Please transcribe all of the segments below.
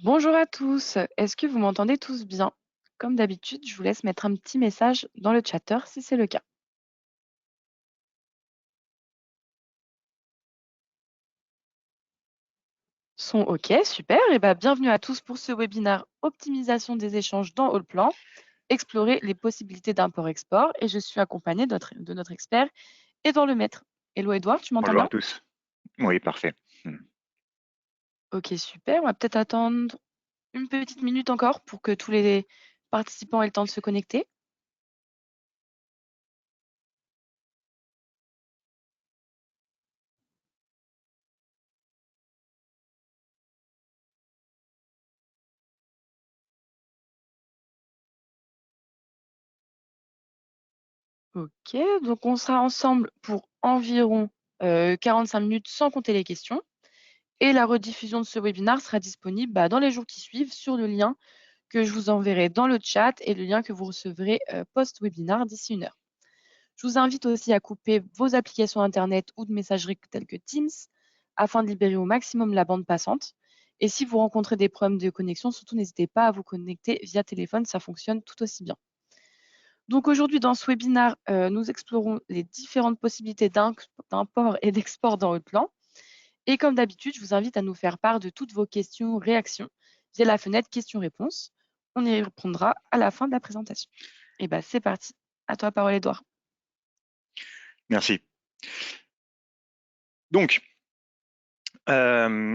Bonjour à tous, est-ce que vous m'entendez tous bien? Comme d'habitude, je vous laisse mettre un petit message dans le chatter si c'est le cas. Son OK, super. Et ben, bienvenue à tous pour ce webinaire Optimisation des échanges dans Allplan, explorer les possibilités d'import-export. Et je suis accompagnée de notre expert, Édouard Lemaître. Hello Édouard, tu m'entends Bonjour à bien? tous. Oui, parfait. OK, super. On va peut-être attendre une petite minute encore pour que tous les participants aient le temps de se connecter. OK, donc on sera ensemble pour environ 45 minutes sans compter les questions. Et la rediffusion de ce webinaire sera disponible dans les jours qui suivent sur le lien que je vous enverrai dans le chat et le lien que vous recevrez post-webinaire d'ici 1 heure. Je vous invite aussi à couper vos applications Internet ou de messagerie telles que Teams afin de libérer au maximum la bande passante. Et si vous rencontrez des problèmes de connexion, surtout n'hésitez pas à vous connecter via téléphone, ça fonctionne tout aussi bien. Donc aujourd'hui, dans ce webinaire, nous explorons les différentes possibilités d'import et d'export dans Outland. Et comme d'habitude, je vous invite à nous faire part de toutes vos questions, réactions via la fenêtre questions-réponses. On y répondra à la fin de la présentation. Et bien, c'est parti. À toi la parole, Edouard. Merci. Donc,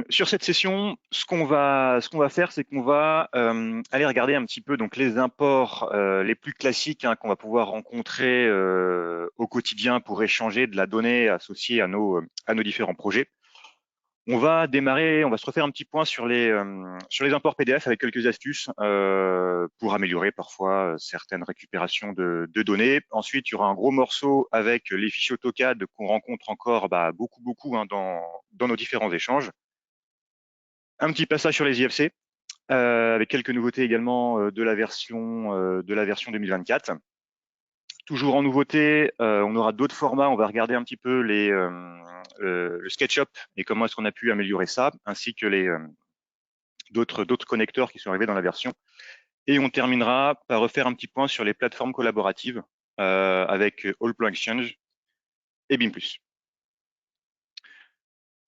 sur cette session, ce qu'on va faire, c'est qu'on va aller regarder un petit peu donc les imports les plus classiques qu'on va pouvoir rencontrer au quotidien pour échanger de la donnée associée à nos différents projets. On va démarrer, on va se refaire un petit point sur les imports PDF avec quelques astuces pour améliorer parfois certaines récupérations de données. Ensuite, il y aura un gros morceau avec les fichiers AutoCAD qu'on rencontre encore beaucoup dans nos différents échanges. Un petit passage sur les IFC avec quelques nouveautés également de la version 2024. Toujours en nouveauté, on aura d'autres formats. On va regarder un petit peu le SketchUp et comment est-ce qu'on a pu améliorer ça, ainsi que d'autres connecteurs qui sont arrivés dans la version. Et on terminera par refaire un petit point sur les plateformes collaboratives avec Allplan Exchange et BIM+.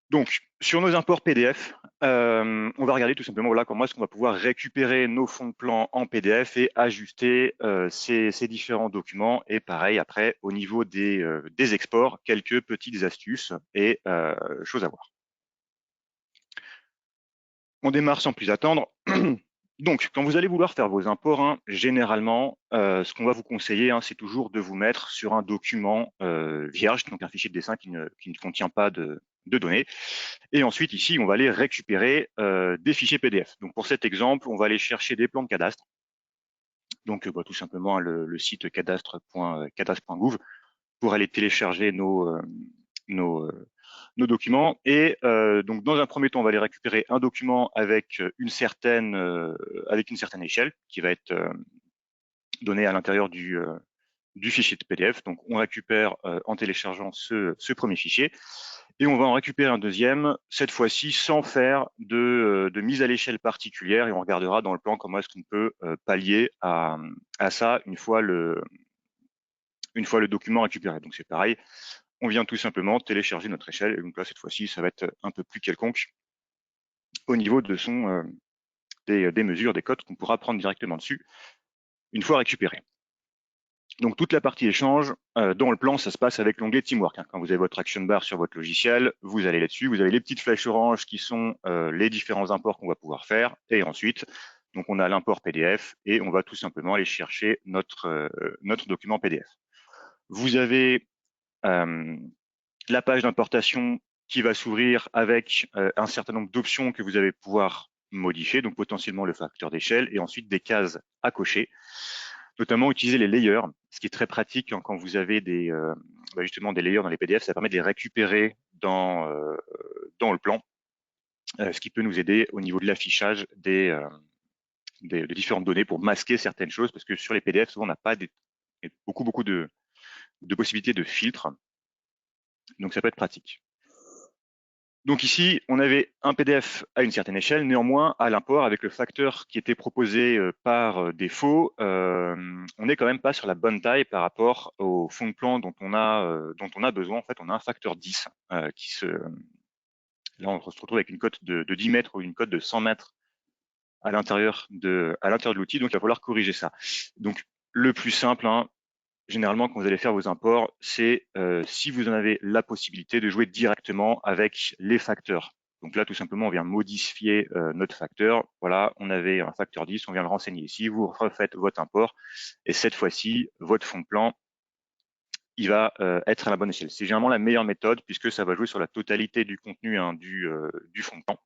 Donc, sur nos imports PDF, on va regarder tout simplement comment est-ce qu'on va pouvoir récupérer nos fonds de plan en PDF et ajuster ces différents documents. Et pareil, après, au niveau des exports, quelques petites astuces et choses à voir. On démarre sans plus attendre. Donc, quand vous allez vouloir faire vos imports, généralement, ce qu'on va vous conseiller, c'est toujours de vous mettre sur un document vierge, donc un fichier de dessin qui ne contient pas de données. Et ensuite, ici, on va aller récupérer des fichiers PDF. Donc, pour cet exemple, on va aller chercher des plans de cadastre. Donc, tout simplement, le site cadastre.gouv pour aller télécharger nos documents. Et donc, dans un premier temps, on va aller récupérer un document avec une certaine échelle qui va être donnée à l'intérieur du fichier de PDF. Donc, on récupère en téléchargeant ce premier fichier. Et on va en récupérer un deuxième, cette fois-ci sans faire de mise à l'échelle particulière. Et on regardera dans le plan comment est-ce qu'on peut pallier à ça une fois le document récupéré. Donc, c'est pareil. On vient tout simplement télécharger notre échelle. Et donc là, cette fois-ci, ça va être un peu plus quelconque au niveau des mesures, des codes qu'on pourra prendre directement dessus une fois récupéré. Donc toute la partie échange, dans le plan, ça se passe avec l'onglet Teamwork. Quand vous avez votre action bar sur votre logiciel, vous allez là-dessus, vous avez les petites flèches oranges qui sont les différents imports qu'on va pouvoir faire. Et ensuite, donc on a l'import PDF et on va tout simplement aller chercher notre document PDF. Vous avez la page d'importation qui va s'ouvrir avec un certain nombre d'options que vous allez pouvoir modifier, donc potentiellement le facteur d'échelle et ensuite des cases à cocher, notamment utiliser les layers, ce qui est très pratique quand vous avez justement des layers dans les PDF, ça permet de les récupérer dans le plan, ce qui peut nous aider au niveau de l'affichage de différentes données pour masquer certaines choses, parce que sur les PDF, souvent on n'a pas beaucoup de possibilités de filtre, donc ça peut être pratique. Donc ici, on avait un PDF à une certaine échelle, néanmoins, à l'import, avec le facteur qui était proposé par défaut, on n'est quand même pas sur la bonne taille par rapport au fond de plan dont on a besoin. En fait, on a un facteur 10 là, on se retrouve avec une cote de 10 mètres ou une cote de 100 mètres à l'intérieur de l'outil, donc il va falloir corriger ça. Donc, le plus simple, hein, généralement, quand vous allez faire vos imports, c'est si vous en avez la possibilité de jouer directement avec les facteurs. Donc là, tout simplement, on vient modifier notre facteur. Voilà, on avait un facteur 10, on vient le renseigner ici. Vous refaites votre import et cette fois-ci, votre fond de plan, il va être à la bonne échelle. C'est généralement la meilleure méthode puisque ça va jouer sur la totalité du contenu du fond de plan.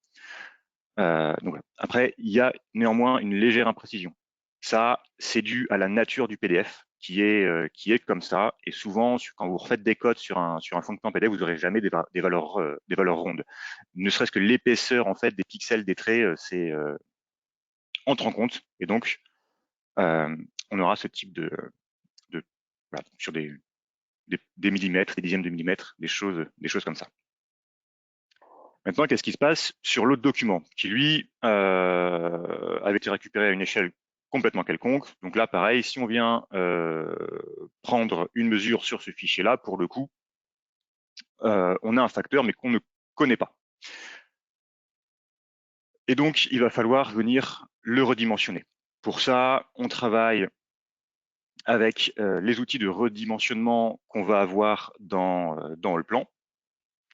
Donc voilà. Après, il y a néanmoins une légère imprécision. Ça, c'est dû à la nature du PDF qui est comme ça. Et souvent, quand vous refaites des codes sur un fond de plan PDF, vous n'aurez jamais des valeurs rondes. Ne serait-ce que l'épaisseur en fait des pixels des traits, entre en compte. Et donc, on aura ce type de voilà, sur des millimètres, des dixièmes de millimètres, des choses comme ça. Maintenant, qu'est-ce qui se passe sur l'autre document qui, lui, avait été récupéré à une échelle complètement quelconque. Donc là, pareil, si on vient prendre une mesure sur ce fichier-là, pour le coup, on a un facteur, mais qu'on ne connaît pas. Et donc, il va falloir venir le redimensionner. Pour ça, on travaille avec les outils de redimensionnement qu'on va avoir dans le plan.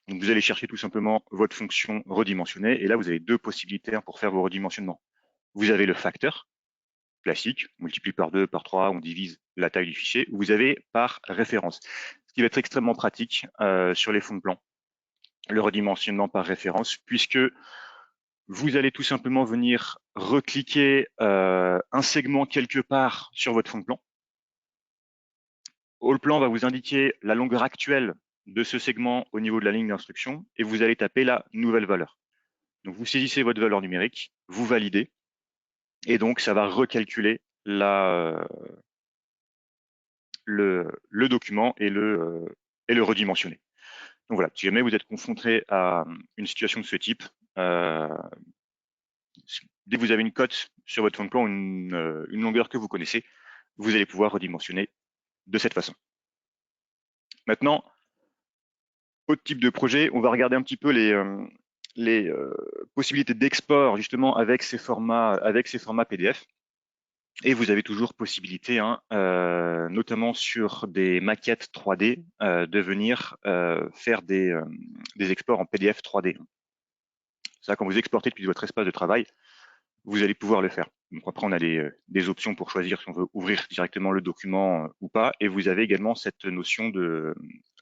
Donc, vous allez chercher tout simplement votre fonction redimensionnée. Et là, vous avez deux possibilités pour faire vos redimensionnements. Vous avez le facteur classique, on multiplie par 2, par 3, on divise la taille du fichier. Vous avez par référence, ce qui va être extrêmement pratique sur les fonds de plan, le redimensionnement par référence, puisque vous allez tout simplement venir recliquer un segment quelque part sur votre fond de plan. All Plan va vous indiquer la longueur actuelle de ce segment au niveau de la ligne d'instruction et vous allez taper la nouvelle valeur. Donc vous saisissez votre valeur numérique, vous validez et donc ça va recalculer le document et le redimensionner. Donc voilà, si jamais vous êtes confronté à une situation de ce type, dès que vous avez une cote sur votre fond de plan, une longueur que vous connaissez, vous allez pouvoir redimensionner de cette façon. Maintenant, autre type de projet, on va regarder un petit peu les possibilités d'export justement avec ces formats PDF. Et vous avez toujours possibilité, hein, notamment sur des maquettes 3D, de venir faire des exports en PDF 3D. Ça, quand vous exportez depuis votre espace de travail, vous allez pouvoir le faire. Donc après, on a des options pour choisir si on veut ouvrir directement le document ou pas. Et vous avez également cette notion de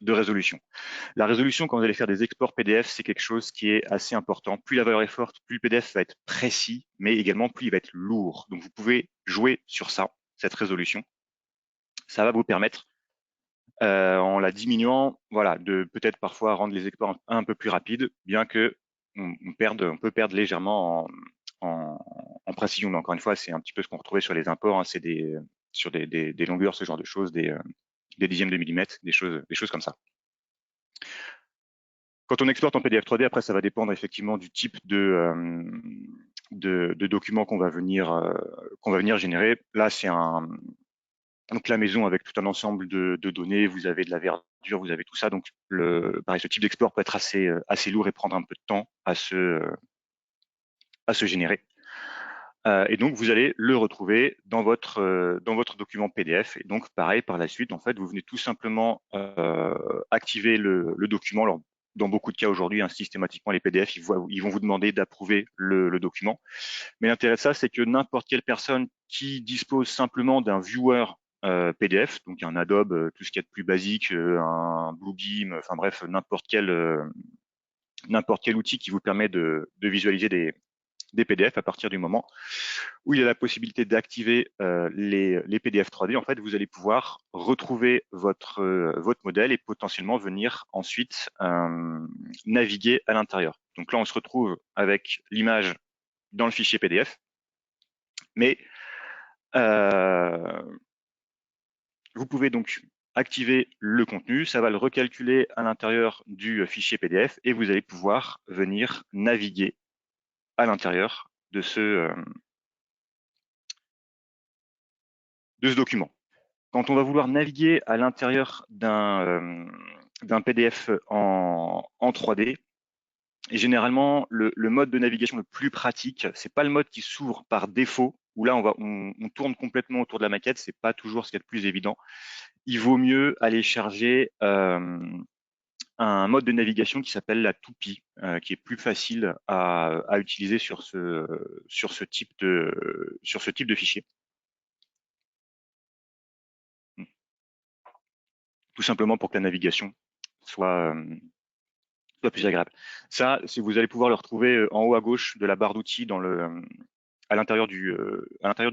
résolution. La résolution, quand vous allez faire des exports PDF, c'est quelque chose qui est assez important. Plus la valeur est forte, plus le PDF va être précis, mais également plus il va être lourd. Donc vous pouvez jouer sur ça, cette résolution. Ça va vous permettre, en la diminuant, voilà, de peut-être parfois rendre les exports un peu plus rapides, bien que on peut perdre légèrement en précision. Mais encore une fois, c'est un petit peu ce qu'on retrouvait sur les imports, hein, c'est sur des longueurs, ce genre de choses, des dixièmes de millimètres, des choses comme ça. Quand on exporte en PDF 3D, après, ça va dépendre effectivement du type de document qu'on va venir générer. Là, c'est donc la maison avec tout un ensemble de données. Vous avez de la verdure, vous avez tout ça. Donc, pareil, ce type d'export peut être assez lourd et prendre un peu de temps à se générer. Et donc, vous allez le retrouver dans votre document PDF. Et donc, pareil, par la suite, en fait, vous venez tout simplement activer le document. Alors, dans beaucoup de cas aujourd'hui, hein, systématiquement, les PDF, ils vont vous demander d'approuver le document. Mais l'intérêt de ça, c'est que n'importe quelle personne qui dispose simplement d'un viewer PDF, donc un Adobe, tout ce qu'il y a de plus basique, un Bluebeam, enfin bref, n'importe quel outil qui vous permet de visualiser des PDF à partir du moment où il y a la possibilité d'activer les PDF 3D. En fait, vous allez pouvoir retrouver votre modèle et potentiellement venir ensuite naviguer à l'intérieur. Donc là, on se retrouve avec l'image dans le fichier PDF, mais vous pouvez donc activer le contenu, ça va le recalculer à l'intérieur du fichier PDF et vous allez pouvoir venir naviguer à l'intérieur de ce document. Quand on va vouloir naviguer à l'intérieur d'un PDF en 3D, et généralement, le mode de navigation le plus pratique, c'est pas le mode qui s'ouvre par défaut, où là on tourne complètement autour de la maquette, c'est pas toujours ce qu'il y a de plus évident. Il vaut mieux aller charger un mode de navigation qui s'appelle la toupie, qui est plus facile à utiliser sur ce type de fichier. Tout simplement pour que la navigation soit plus agréable. Ça, vous allez pouvoir le retrouver en haut à gauche de la barre d'outils à l'intérieur du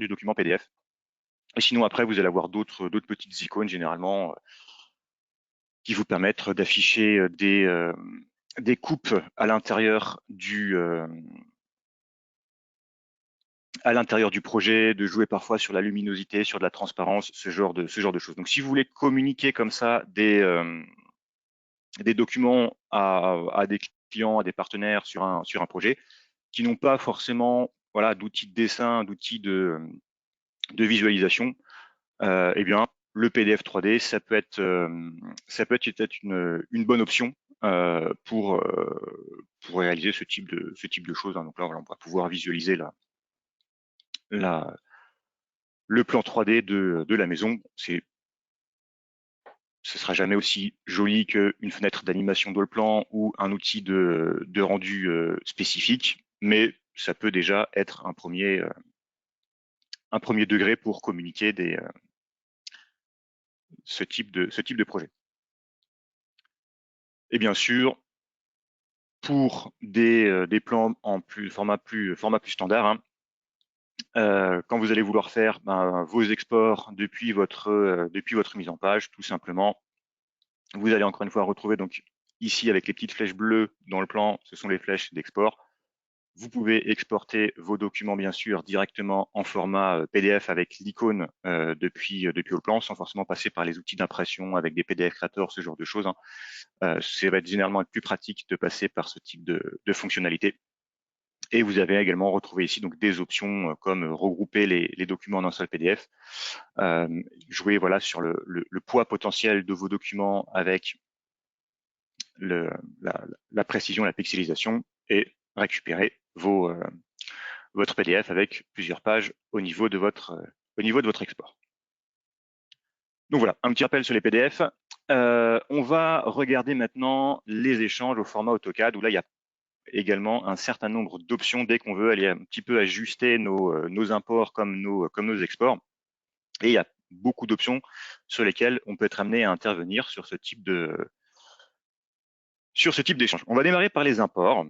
document PDF. Et sinon, après, vous allez avoir d'autres petites icônes généralement qui vous permettent d'afficher des coupes à l'intérieur du projet, de jouer parfois sur la luminosité, sur de la transparence, ce genre de choses. Donc, si vous voulez communiquer comme ça des documents à des clients, à des partenaires sur un projet, qui n'ont pas forcément d'outils de dessin, d'outils de visualisation, eh bien, le PDF 3D, ça peut être peut-être une bonne option pour réaliser ce type de choses. Donc là, on va pouvoir visualiser le plan 3D de la maison. Ce sera jamais aussi joli qu'une fenêtre d'animation dans le plan ou un outil de rendu spécifique, mais ça peut déjà être un premier degré pour communiquer ce type de projet. Et bien sûr, pour des plans en format plus standard, hein, quand vous allez vouloir faire vos exports depuis votre mise en page, tout simplement, vous allez encore une fois retrouver donc ici avec les petites flèches bleues dans le plan, ce sont les flèches d'export. Vous pouvez exporter vos documents, bien sûr, directement en format PDF avec l'icône depuis le plan, sans forcément passer par les outils d'impression avec des PDF Creator, ce genre de choses. Ça va être généralement plus pratique de passer par ce type de fonctionnalité. Et vous avez également retrouvé ici donc des options comme regrouper les documents en un seul PDF, jouer sur le poids potentiel de vos documents avec la précision, la pixelisation, et récupérer votre PDF avec plusieurs pages au niveau de votre export. Donc voilà, un petit rappel sur les PDF. On va regarder maintenant les échanges au format AutoCAD, où là, il y a également un certain nombre d'options dès qu'on veut aller un petit peu ajuster nos imports comme nos exports. Et il y a beaucoup d'options sur lesquelles on peut être amené à intervenir sur ce type d'échange. On va démarrer par les imports.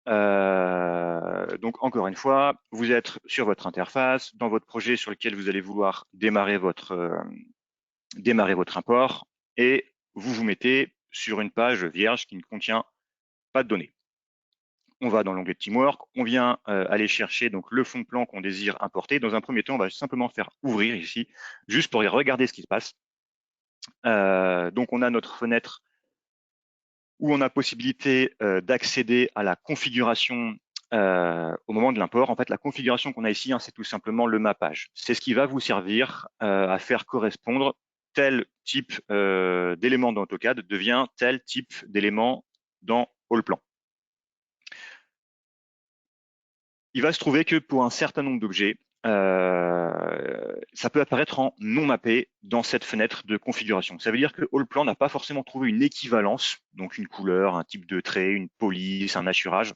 Donc encore une fois, vous êtes sur votre interface, dans votre projet sur lequel vous allez vouloir démarrer votre import, et vous vous mettez sur une page vierge qui ne contient pas de données. On va dans l'onglet Teamwork, on vient aller chercher donc le fond de plan qu'on désire importer. Dans un premier temps, on va simplement faire ouvrir ici, juste pour y regarder ce qui se passe. Donc on a notre fenêtre où on a possibilité d'accéder à la configuration au moment de l'import. En fait, la configuration qu'on a ici, c'est tout simplement le mappage. C'est ce qui va vous servir à faire correspondre tel type d'élément dans AutoCAD devient tel type d'élément dans Allplan. Il va se trouver que pour un certain nombre d'objets, ça peut apparaître en non mappé dans cette fenêtre de configuration. Ça veut dire que Allplan n'a pas forcément trouvé une équivalence, donc une couleur, un type de trait, une police, un assurage,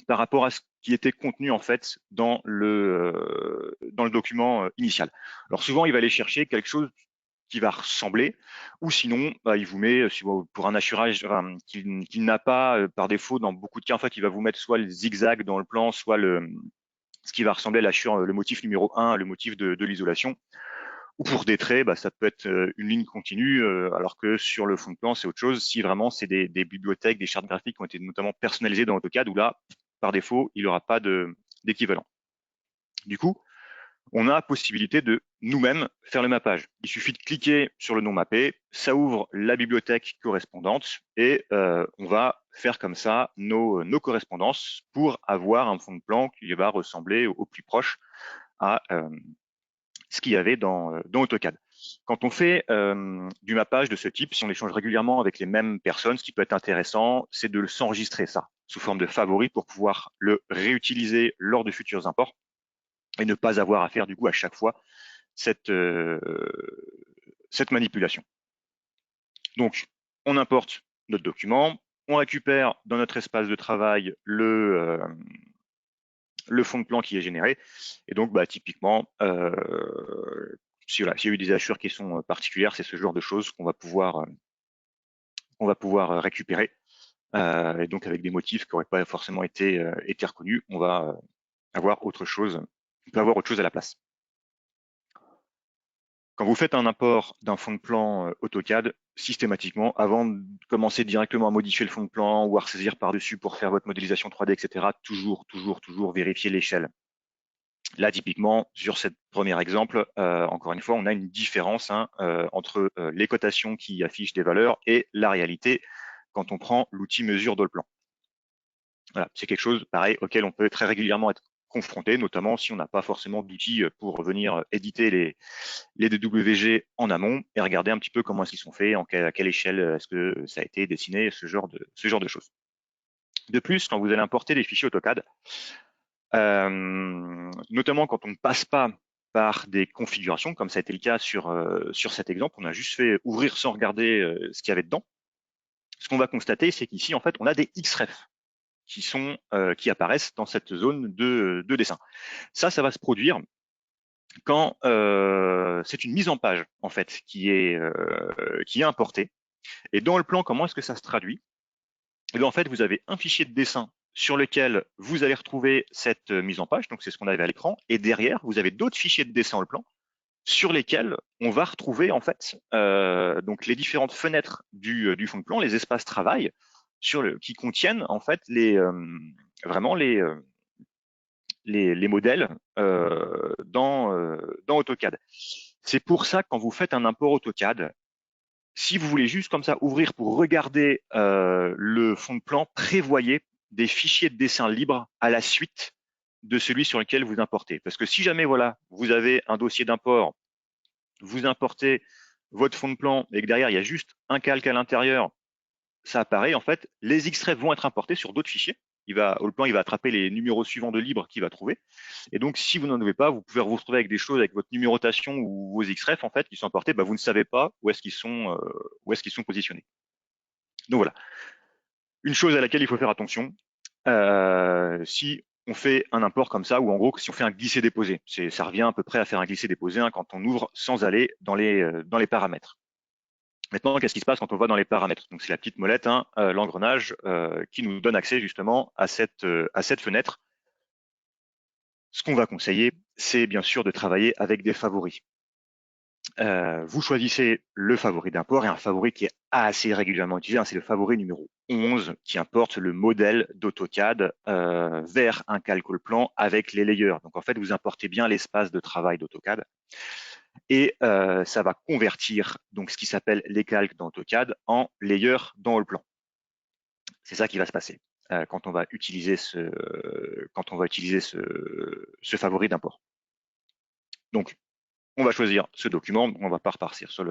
par rapport à ce qui était contenu en fait dans le document initial. Alors souvent, il va aller chercher quelque chose qui va ressembler, ou sinon, il vous met, pour un assurage qu'il n'a pas par défaut, dans beaucoup de cas, en fait, il va vous mettre soit le zigzag dans le plan, soit ce qui va ressembler à le motif numéro 1, le motif de l'isolation. Ou pour des traits, ça peut être une ligne continue, alors que sur le fond de plan, c'est autre chose. Si vraiment c'est des bibliothèques, des chartes graphiques qui ont été notamment personnalisées dans AutoCAD, où là, par défaut, il n'aura pas d'équivalent. Du coup, on a la possibilité de nous-mêmes faire le mappage. Il suffit de cliquer sur le nom mappé, ça ouvre la bibliothèque correspondante et on va faire comme ça nos correspondances pour avoir un fond de plan qui va ressembler au plus proche à ce qu'il y avait dans AutoCAD. Quand on fait du mappage de ce type, si on échange régulièrement avec les mêmes personnes, ce qui peut être intéressant, c'est de s'enregistrer ça sous forme de favori pour pouvoir le réutiliser lors de futurs imports et ne pas avoir à faire du coup à chaque fois cette manipulation. Donc, on importe notre document, on récupère dans notre espace de travail le fond de plan qui est généré. Et donc, bah, typiquement, s'il y a eu des hachures qui sont particulières, c'est ce genre de choses qu'on va pouvoir récupérer. Et donc, avec des motifs qui n'auraient pas forcément été reconnus, on va avoir autre chose. On peut avoir autre chose à la place. Quand vous faites un import d'un fond de plan AutoCAD, systématiquement, avant de commencer directement à modifier le fond de plan ou à ressaisir par-dessus pour faire votre modélisation 3D, etc., toujours vérifier l'échelle. Là, typiquement, sur ce premier exemple, encore une fois, on a une différence entre les cotations qui affichent des valeurs et la réalité quand on prend l'outil mesure dans le plan. Voilà, c'est quelque chose, pareil, auquel on peut très régulièrement être confronté, notamment si on n'a pas forcément d'outils pour venir éditer les DWG en amont et regarder un petit peu comment est-ce qu'ils sont faits, à quelle échelle est-ce que ça a été dessiné, ce genre de choses. De plus, quand vous allez importer des fichiers AutoCAD, notamment quand on ne passe pas par des configurations, comme ça a été le cas sur cet exemple, on a juste fait ouvrir sans regarder ce qu'il y avait dedans. Ce qu'on va constater, c'est qu'ici, en fait, on a des XREF qui apparaissent dans cette zone de dessin. Ça va se produire quand c'est une mise en page en fait qui est importée. Et dans le plan, comment est-ce que ça se traduit? Et bien, en fait, vous avez un fichier de dessin sur lequel vous allez retrouver cette mise en page, donc c'est ce qu'on avait à l'écran, et derrière, vous avez d'autres fichiers de dessin dans le plan sur lesquels on va retrouver en fait donc les différentes fenêtres du fond de plan, les espaces travail qui contiennent en fait vraiment les modèles dans AutoCAD. C'est pour ça que quand vous faites un import AutoCAD, si vous voulez juste comme ça ouvrir pour regarder le fond de plan, prévoyez des fichiers de dessin libres à la suite de celui sur lequel vous importez. Parce que si jamais voilà, vous avez un dossier d'import, vous importez votre fond de plan et que derrière il y a juste un calque à l'intérieur, ça apparaît en fait, les extraits vont être importés sur d'autres fichiers. Le plan il va attraper les numéros suivants de libre qu'il va trouver. Et donc, si vous n'en avez pas, vous pouvez vous retrouver avec des choses avec votre numérotation ou vos XREF en fait qui sont importés, vous ne savez pas où est-ce qu'ils sont positionnés. Donc voilà. Une chose à laquelle il faut faire attention, si on fait un import comme ça, ou en gros, si on fait un glisser-déposer, ça revient à peu près à faire un glisser-déposer quand on ouvre sans aller dans les paramètres. Maintenant, qu'est-ce qui se passe quand on va dans les paramètres? Donc, c'est la petite molette, l'engrenage, qui nous donne accès justement à cette fenêtre. Ce qu'on va conseiller, c'est bien sûr de travailler avec des favoris. Vous choisissez le favori d'import et un favori qui est assez régulièrement utilisé, c'est le favori numéro 11 qui importe le modèle d'AutoCAD vers un calcul plan avec les layers. Donc en fait, vous importez bien l'espace de travail d'AutoCAD et ça va convertir donc ce qui s'appelle les calques dans AutoCAD en layers dans le plan. C'est ça qui va se passer quand on va utiliser ce favori d'import. Donc on va choisir ce document, on va pas repartir sur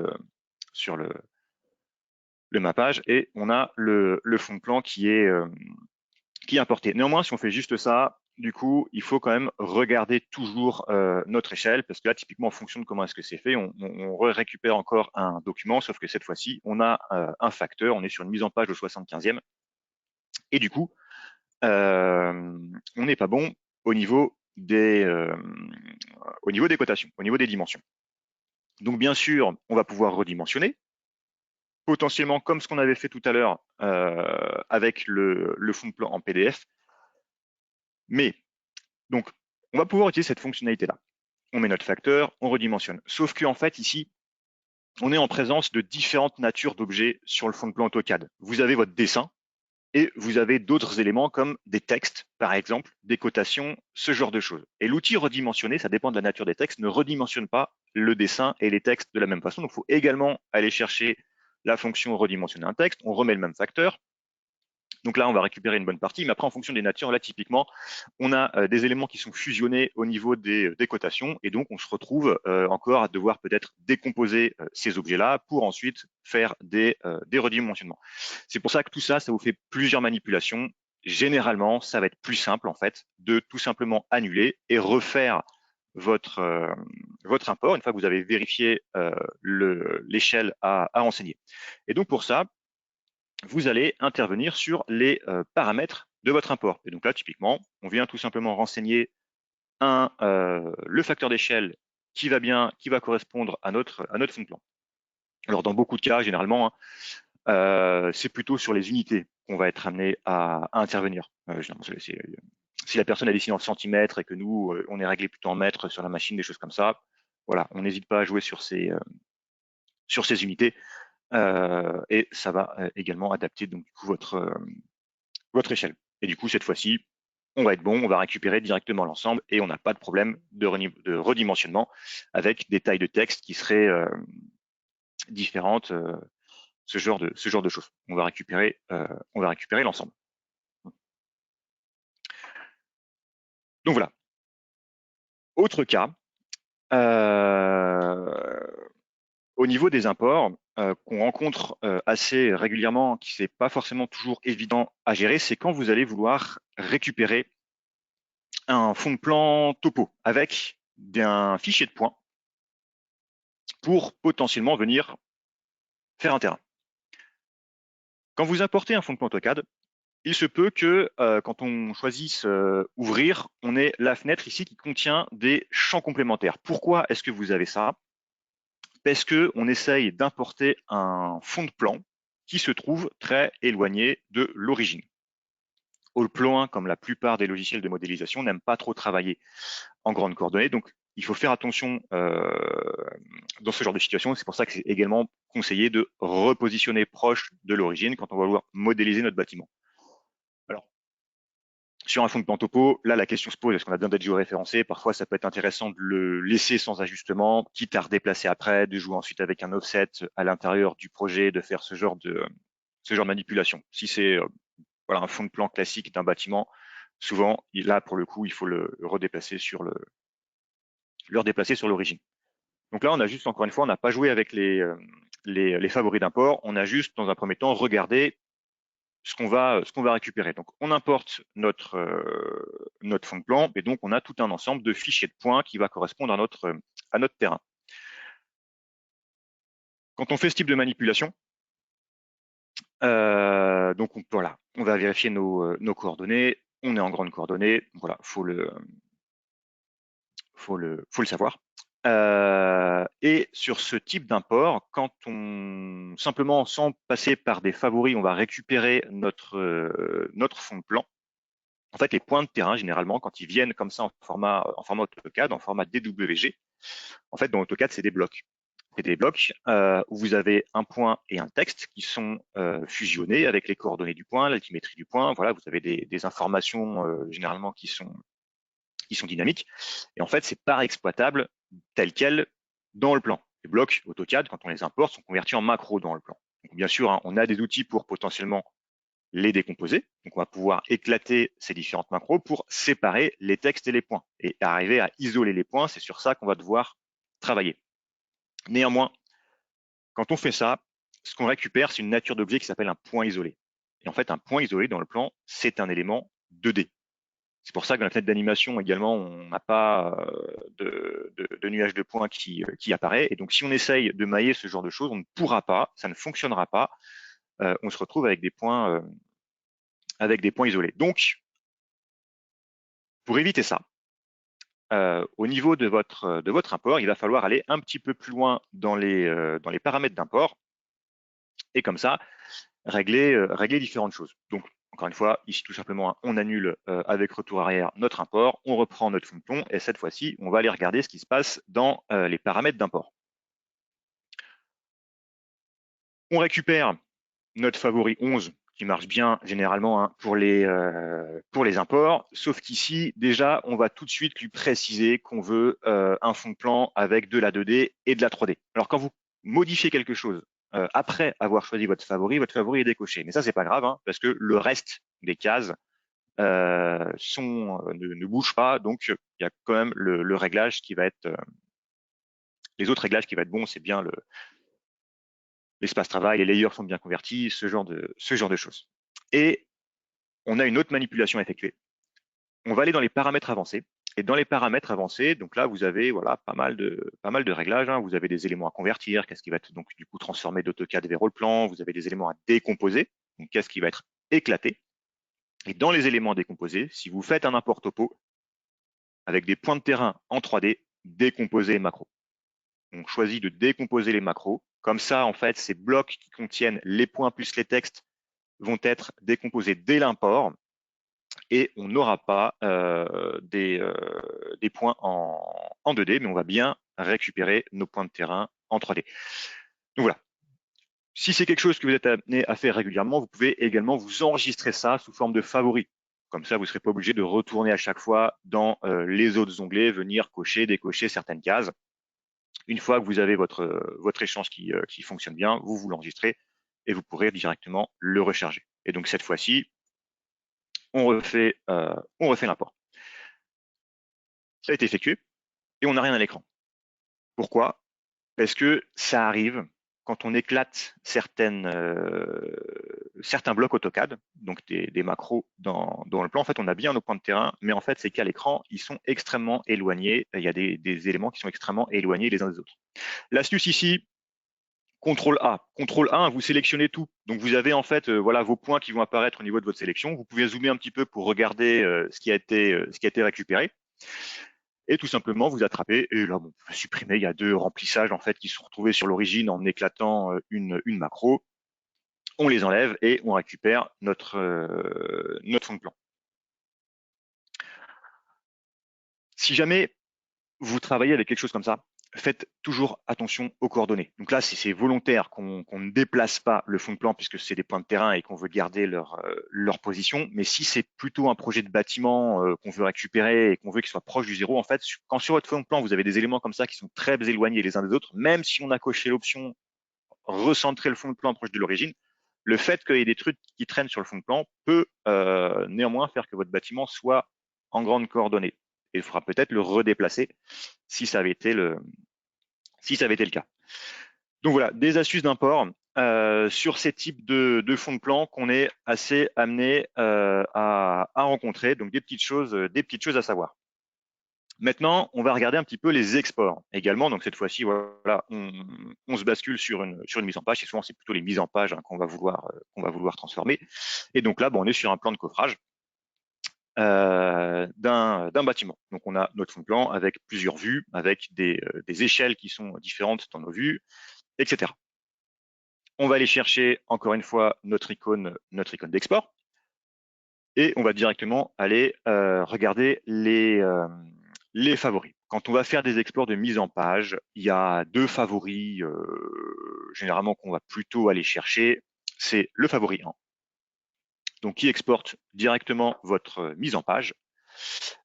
le mappage et on a le fond de plan qui est importé. Néanmoins, si on fait juste ça, du coup, il faut quand même regarder toujours notre échelle parce que là, typiquement, en fonction de comment est-ce que c'est fait, on récupère encore un document, sauf que cette fois-ci, on a un facteur, on est sur une mise en page au 75e et du coup, on n'est pas bon au niveau des cotations, au niveau des dimensions. Donc, bien sûr, on va pouvoir redimensionner, potentiellement comme ce qu'on avait fait tout à l'heure avec le fond de plan en PDF. Mais, donc, on va pouvoir utiliser cette fonctionnalité-là. On met notre facteur, on redimensionne. Sauf qu'en fait, ici, on est en présence de différentes natures d'objets sur le fond de plan AutoCAD. Vous avez votre dessin et vous avez d'autres éléments comme des textes, par exemple, des cotations, ce genre de choses. Et l'outil redimensionné, ça dépend de la nature des textes, ne redimensionne pas le dessin et les textes de la même façon. Donc, il faut également aller chercher la fonction redimensionner un texte. On remet le même facteur. Donc là, on va récupérer une bonne partie, mais après, en fonction des natures, là, typiquement, on a des éléments qui sont fusionnés au niveau des cotations, et donc on se retrouve encore à devoir peut-être décomposer ces objets-là pour ensuite faire des redimensionnements. C'est pour ça que tout ça, ça vous fait plusieurs manipulations. Généralement, ça va être plus simple, en fait, de tout simplement annuler et refaire votre import une fois que vous avez vérifié l'échelle à renseigner. Et donc, pour ça, vous allez intervenir sur les paramètres de votre import. Et donc là, typiquement, on vient tout simplement renseigner le facteur d'échelle qui va correspondre à notre fond de plan. Alors, dans beaucoup de cas, généralement, c'est plutôt sur les unités qu'on va être amené à intervenir. Si la personne a dessiné en centimètres et que nous, on est réglé plutôt en mètres sur la machine, des choses comme ça, voilà, on n'hésite pas à jouer sur ces unités. Et ça va également adapter donc du coup votre échelle. Et du coup, cette fois-ci, on va être bon, on va récupérer directement l'ensemble et on n'a pas de problème de redimensionnement avec des tailles de texte qui seraient différentes, ce genre de choses. On va récupérer l'ensemble. Donc voilà. Autre cas, au niveau des imports, qu'on rencontre assez régulièrement, qui n'est pas forcément toujours évident à gérer, c'est quand vous allez vouloir récupérer un fond de plan topo avec un fichier de points pour potentiellement venir faire un terrain. Quand vous importez un fond de plan AutoCAD, il se peut que quand on choisisse ouvrir, on ait la fenêtre ici qui contient des champs complémentaires. Pourquoi est-ce que vous avez ça? Parce qu'on essaye d'importer un fond de plan qui se trouve très éloigné de l'origine. Allplan, comme la plupart des logiciels de modélisation, n'aime pas trop travailler en grandes coordonnées. Donc, il faut faire attention dans ce genre de situation. C'est pour ça que c'est également conseillé de repositionner proche de l'origine quand on va vouloir modéliser notre bâtiment. Alors, sur un fond de plan topo, là, la question se pose, est-ce qu'on a besoin d'être géoréférencé? Parfois, ça peut être intéressant de le laisser sans ajustement, quitte à redéplacer après, de jouer ensuite avec un offset à l'intérieur du projet, de faire ce genre de manipulation. Si c'est voilà, un fond de plan classique d'un bâtiment, souvent, là, pour le coup, il faut le redéplacer sur l'origine. Donc là, on a juste, encore une fois, on n'a pas joué avec les favoris d'import, on a juste, dans un premier temps, regardé ce qu'on va récupérer. Donc, on importe notre fond de plan, et donc on a tout un ensemble de fichiers de points qui va correspondre à notre terrain. Quand on fait ce type de manipulation, donc voilà, on va vérifier nos coordonnées, on est en grande coordonnée, voilà, faut le savoir. Et sur ce type d'import, quand on simplement sans passer par des favoris, on va récupérer notre fond de plan. En fait, les points de terrain, généralement, quand ils viennent comme ça en format AutoCAD, en format DWG, en fait, dans AutoCAD, c'est des blocs. C'est des blocs où vous avez un point et un texte qui sont fusionnés avec les coordonnées du point, l'altimétrie du point. Voilà, vous avez des informations généralement qui sont dynamiques. Et en fait, c'est pas exploitable tel quel dans le plan. Les blocs AutoCAD, quand on les importe, sont convertis en macros dans le plan. Donc, bien sûr, hein, on a des outils pour potentiellement les décomposer. Donc, on va pouvoir éclater ces différentes macros pour séparer les textes et les points et arriver à isoler les points. C'est sur ça qu'on va devoir travailler. Néanmoins, quand on fait ça, ce qu'on récupère, c'est une nature d'objet qui s'appelle un point isolé. Et en fait, un point isolé dans le plan, c'est un élément 2D. C'est pour ça que dans la fenêtre d'animation également, on n'a pas de nuage de points qui apparaît. Et donc, si on essaye de mailler ce genre de choses, on ne pourra pas, ça ne fonctionnera pas. On se retrouve avec des points isolés. Donc, pour éviter ça, au niveau de votre import, il va falloir aller un petit peu plus loin dans les paramètres d'import et comme ça, régler différentes choses. Donc, encore une fois, ici tout simplement, on annule avec retour arrière notre import, on reprend notre fond de plomb et cette fois-ci, on va aller regarder ce qui se passe dans les paramètres d'import. On récupère notre favori 11 qui marche bien généralement hein, pour les imports, sauf qu'ici, déjà, on va tout de suite lui préciser qu'on veut un fond de plan avec de la 2D et de la 3D. Alors, quand vous modifiez quelque chose après avoir choisi votre favori est décoché. Mais ça, c'est pas grave, hein, parce que le reste des cases ne bougent pas, donc il y a quand même le réglage qui va être... les autres réglages qui va être bon, c'est bien l'espace travail, les layers sont bien convertis, ce genre de choses. Et on a une autre manipulation à effectuer. On va aller dans les paramètres avancés. Et dans les paramètres avancés, donc là, vous avez voilà, pas mal de réglages. Hein. Vous avez des éléments à convertir, qu'est-ce qui va être donc du coup transformé d'AutoCAD vers Rollplan. Vous avez des éléments à décomposer, donc qu'est-ce qui va être éclaté. Et dans les éléments à décomposer, si vous faites un import topo avec des points de terrain en 3D, décomposez les macros. On choisit de décomposer les macros. Comme ça, en fait, ces blocs qui contiennent les points plus les textes vont être décomposés dès l'import et on n'aura pas des points en 2D, mais on va bien récupérer nos points de terrain en 3D. Donc voilà. Si c'est quelque chose que vous êtes amené à faire régulièrement, vous pouvez également vous enregistrer ça sous forme de favori. Comme ça, vous ne serez pas obligé de retourner à chaque fois dans les autres onglets, venir cocher, décocher certaines cases. Une fois que vous avez votre échange qui fonctionne bien, vous l'enregistrez et vous pourrez directement le recharger. Et donc cette fois-ci, on refait l'import. Ça a été effectué et on n'a rien à l'écran. Pourquoi? Parce que ça arrive quand on éclate certains blocs AutoCAD, donc des macros dans le plan. En fait, on a bien nos points de terrain, mais en fait, c'est qu'à l'écran, ils sont extrêmement éloignés. Il y a des éléments qui sont extrêmement éloignés les uns des autres. L'astuce ici, CTRL A. CTRL A, vous sélectionnez tout. Donc vous avez en fait voilà vos points qui vont apparaître au niveau de votre sélection. Vous pouvez zoomer un petit peu pour regarder ce qui a été récupéré. Et tout simplement vous attrapez. Et là, bon, supprimer, il y a 2 remplissages en fait qui sont retrouvés sur l'origine en éclatant une macro. On les enlève et on récupère notre fond de plan. Si jamais vous travaillez avec quelque chose comme ça, faites toujours attention aux coordonnées. Donc là, si c'est volontaire qu'on ne déplace pas le fond de plan puisque c'est des points de terrain et qu'on veut garder leur position, mais si c'est plutôt un projet de bâtiment qu'on veut récupérer et qu'on veut qu'il soit proche du zéro, en fait, quand sur votre fond de plan, vous avez des éléments comme ça qui sont très éloignés les uns des autres, même si on a coché l'option recentrer le fond de plan proche de l'origine, le fait qu'il y ait des trucs qui traînent sur le fond de plan peut néanmoins faire que votre bâtiment soit en grande coordonnée. Et il faudra peut-être le redéplacer si ça avait été le cas. Donc voilà, des astuces d'import sur ces types de fonds de plan qu'on est assez amené à rencontrer. Donc des petites choses à savoir. Maintenant, on va regarder un petit peu les exports également. Donc cette fois-ci, voilà, on se bascule sur une mise en page. Et souvent, c'est plutôt les mises en page hein, qu'on va vouloir transformer. Et donc là, on est sur un plan de coffrage d'un bâtiment. Donc on a notre fond de plan avec plusieurs vues, avec des échelles qui sont différentes dans nos vues, etc. On va aller chercher encore une fois notre icône d'export et on va directement aller regarder les favoris. Quand on va faire des exports de mise en page, il y a 2 favoris généralement qu'on va plutôt aller chercher. C'est le favori 1, donc qui exporte directement votre mise en page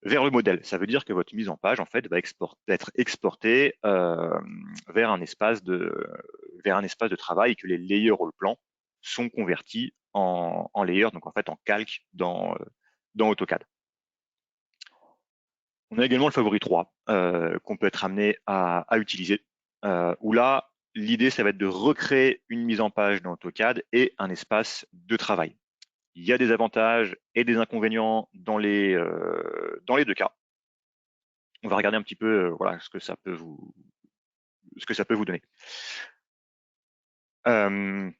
vers le modèle. Ça veut dire que votre mise en page en fait va être exportée vers un espace de travail et que les layers au plan sont convertis en layers, donc en fait en calque dans AutoCAD. On a également le favori 3 qu'on peut être amené à utiliser, où là, l'idée, ça va être de recréer une mise en page dans AutoCAD et un espace de travail. Il y a des avantages et des inconvénients dans les 2 cas. On va regarder un petit peu voilà, ce que ça peut vous donner. Le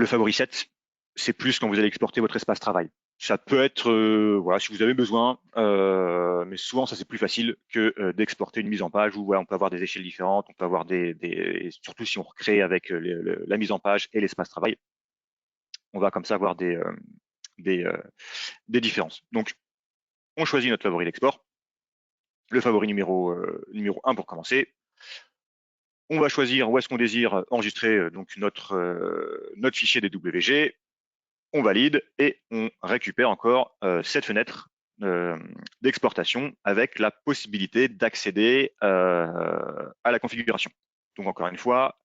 favori 7, c'est plus quand vous allez exporter votre espace travail. Ça peut être, voilà, si vous avez besoin, mais souvent ça c'est plus facile que d'exporter une mise en page où ouais, on peut avoir des échelles différentes, on peut avoir surtout si on recrée avec la mise en page et l'espace travail, on va comme ça avoir des différences. Donc, on choisit notre favori d'export, le favori numéro 1 pour commencer. On va choisir où est-ce qu'on désire enregistrer donc notre fichier DWG. On valide et on récupère encore cette fenêtre d'exportation avec la possibilité d'accéder à la configuration. Donc encore une fois,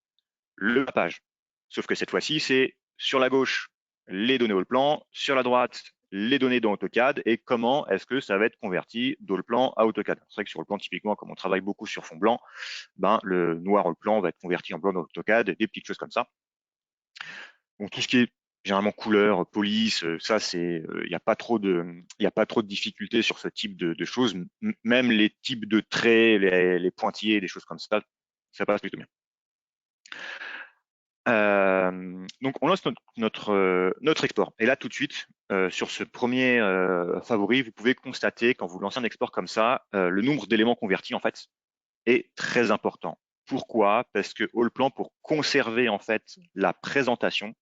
le mappage. Sauf que cette fois-ci, c'est sur la gauche les données Allplan, sur la droite les données dans AutoCAD et comment est-ce que ça va être converti d'Allplan à AutoCAD. C'est vrai que sur Allplan, typiquement, comme on travaille beaucoup sur fond blanc, ben, le noir Allplan va être converti en blanc dans AutoCAD, des petites choses comme ça. Donc tout ce qui est généralement couleur, police, ça c'est, il n'y a pas trop de difficultés sur ce type de choses. Même les types de traits, les pointillés, des choses comme ça passe plutôt bien. Donc on lance notre export. Et là tout de suite, sur ce premier favori, vous pouvez constater quand vous lancez un export comme ça, le nombre d'éléments convertis en fait est très important. Pourquoi? Parce que Allplan, pour conserver en fait la présentation,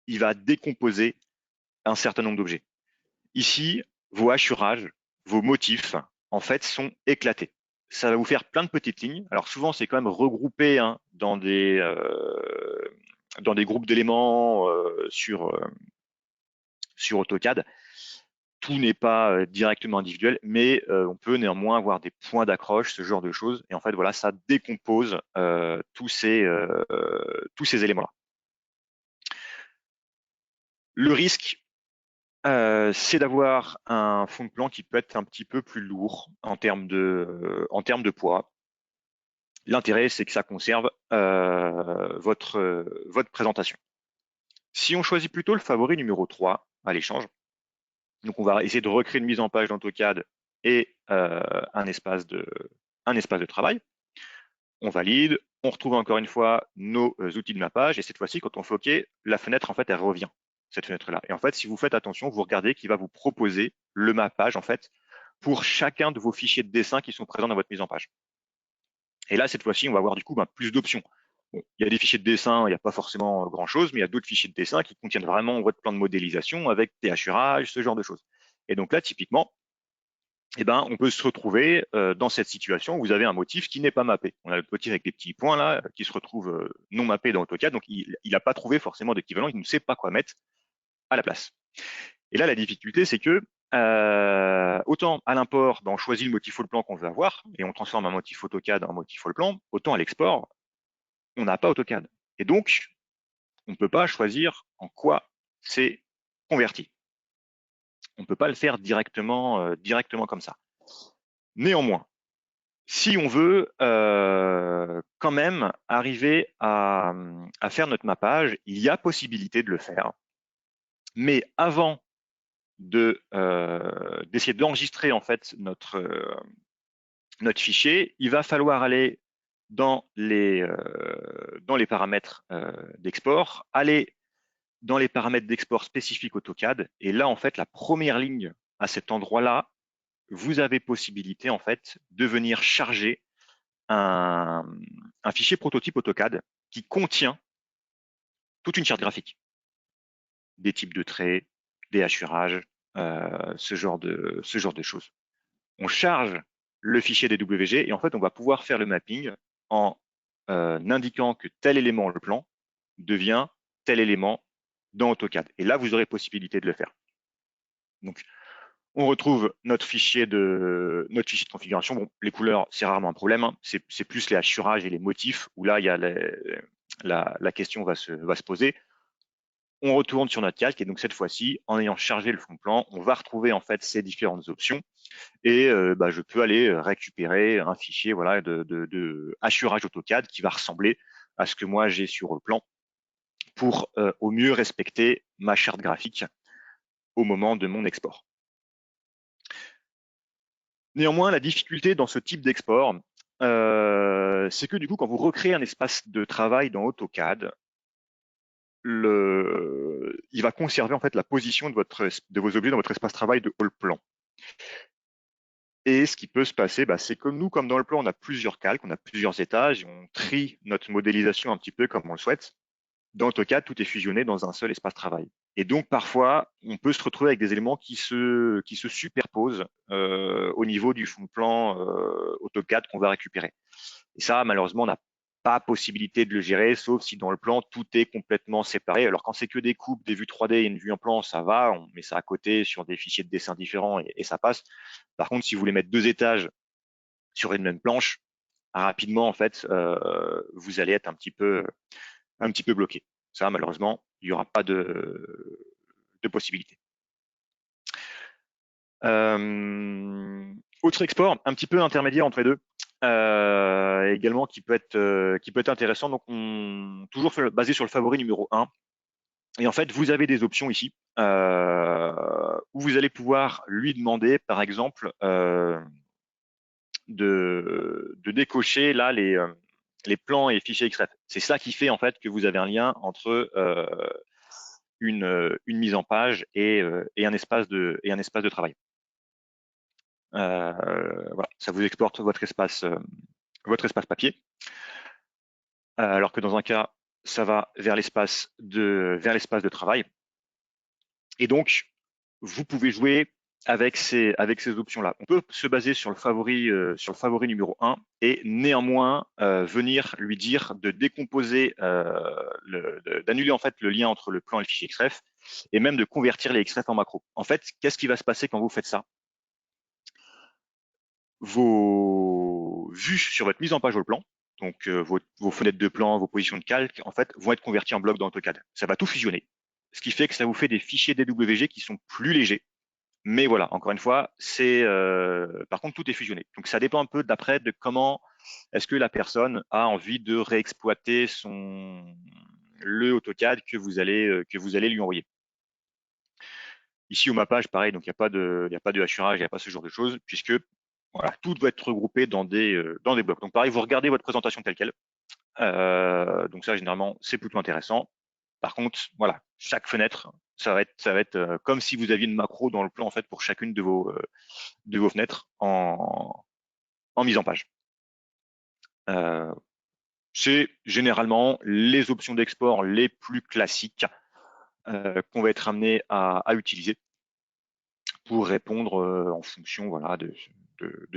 il va décomposer un certain nombre d'objets. Ici, vos hachurages, vos motifs, en fait, sont éclatés. Ça va vous faire plein de petites lignes. Alors souvent, c'est quand même regroupé dans des groupes d'éléments sur AutoCAD. Tout n'est pas directement individuel, mais on peut néanmoins avoir des points d'accroche, ce genre de choses. Et en fait, voilà, ça décompose tous ces éléments-là. Le risque, c'est d'avoir un fond de plan qui peut être un petit peu plus lourd en termes de poids. L'intérêt, c'est que ça conserve votre présentation. Si on choisit plutôt le favori numéro 3 à l'échange, donc on va essayer de recréer une mise en page dans AutoCAD et un espace de travail. On valide, on retrouve encore une fois nos outils de mappage et cette fois-ci, quand on fait OK, la fenêtre, en fait, elle revient, cette fenêtre-là. Et en fait, si vous faites attention, vous regardez qu'il va vous proposer le mappage, en fait, pour chacun de vos fichiers de dessin qui sont présents dans votre mise en page. Et là, cette fois-ci, on va avoir du coup plus d'options. Bon, il y a des fichiers de dessin, il n'y a pas forcément grand-chose, mais il y a d'autres fichiers de dessin qui contiennent vraiment votre plan de modélisation avec des hachurages, ce genre de choses. Et donc là, typiquement, eh ben, on peut se retrouver dans cette situation où vous avez un motif qui n'est pas mappé. On a le motif avec des petits points là qui se retrouve non mappé dans AutoCAD, donc il n'a pas trouvé forcément d'équivalent, il ne sait pas quoi mettre à la place. Et là, la difficulté, c'est que autant à l'import, ben, on choisit le motif Allplan qu'on veut avoir et on transforme un motif AutoCAD en motif Allplan, autant à l'export, on n'a pas AutoCAD. Et donc, on ne peut pas choisir en quoi c'est converti. On ne peut pas le faire directement comme ça. Néanmoins, si on veut quand même arriver à faire notre mappage, il y a possibilité de le faire. Mais avant d'essayer d'enregistrer en fait notre fichier, il va falloir aller dans les paramètres d'export, aller dans les paramètres d'export spécifiques AutoCAD. Et là, en fait, la première ligne à cet endroit-là, vous avez possibilité en fait de venir charger un fichier prototype AutoCAD qui contient toute une charte graphique, des types de traits, des hachurages, ce genre de choses. On charge le fichier DWG et en fait, on va pouvoir faire le mapping en indiquant que tel élément, le plan, devient tel élément dans AutoCAD. Et là, vous aurez possibilité de le faire. Donc, on retrouve notre fichier de configuration. Bon, les couleurs, c'est rarement un problème. Hein. C'est plus les hachurages et les motifs où là, il y a la question va se poser. On retourne sur notre calque et donc cette fois-ci, en ayant chargé le fond de plan, on va retrouver en fait ces différentes options et je peux aller récupérer un fichier voilà de hachurage AutoCAD qui va ressembler à ce que moi j'ai sur le plan pour au mieux respecter ma charte graphique au moment de mon export. Néanmoins, la difficulté dans ce type d'export, c'est que du coup, quand vous recréez un espace de travail dans AutoCAD, il va conserver en fait la position de vos objets dans votre espace travail de Allplan. Et ce qui peut se passer, c'est comme nous, comme dans Allplan, on a plusieurs calques, on a plusieurs étages, et on trie notre modélisation un petit peu comme on le souhaite. Dans AutoCAD, tout est fusionné dans un seul espace travail. Et donc, parfois, on peut se retrouver avec des éléments qui se superposent au niveau du fond de plan AutoCAD qu'on va récupérer. Et ça, malheureusement, on n'a pas possibilité de le gérer, sauf si dans le plan, tout est complètement séparé. Alors quand c'est que des coupes, des vues 3D et une vue en plan, ça va, on met ça à côté sur des fichiers de dessin différents et ça passe. Par contre, si vous voulez mettre 2 étages sur une même planche, rapidement, en fait, vous allez être un petit peu bloqué. Ça, malheureusement, il n'y aura pas de possibilité. Autre export, un petit peu intermédiaire entre les deux, également qui peut être intéressant. Donc, toujours basé sur le favori numéro 1. Et en fait, vous avez des options ici où vous allez pouvoir lui demander, par exemple, de décocher là les plans et fichiers XREF. C'est ça qui fait en fait que vous avez un lien entre une mise en page et un espace de travail. Voilà, ça vous exporte votre espace papier, alors que dans un cas, ça va vers l'espace de travail. Et donc, vous pouvez jouer avec ces options-là. On peut se baser sur le favori numéro 1 et néanmoins venir lui dire de décomposer, d'annuler en fait le lien entre le plan et le fichier XREF et même de convertir les XREF en macro. En fait, qu'est-ce qui va se passer quand vous faites ça? Vos vues sur votre mise en page au plan, donc vos fenêtres de plan, vos positions de calque, en fait, vont être converties en blocs dans AutoCAD. Ça va tout fusionner, ce qui fait que ça vous fait des fichiers DWG qui sont plus légers. Mais voilà, encore une fois, par contre tout est fusionné. Donc ça dépend un peu d'après de comment est-ce que la personne a envie de réexploiter le AutoCAD que vous allez lui envoyer. Ici au mappage, pareil, donc il n'y a pas de hachurage, il n'y a pas ce genre de choses, puisque voilà, tout doit être regroupé dans des blocs. Donc pareil, vous regardez votre présentation telle quelle. Donc ça, généralement, c'est plutôt intéressant. Par contre, voilà, chaque fenêtre, ça va être comme si vous aviez une macro dans le plan en fait pour chacune de vos fenêtres en mise en page. C'est généralement les options d'export les plus classiques qu'on va être amené à utiliser pour répondre en fonction voilà, de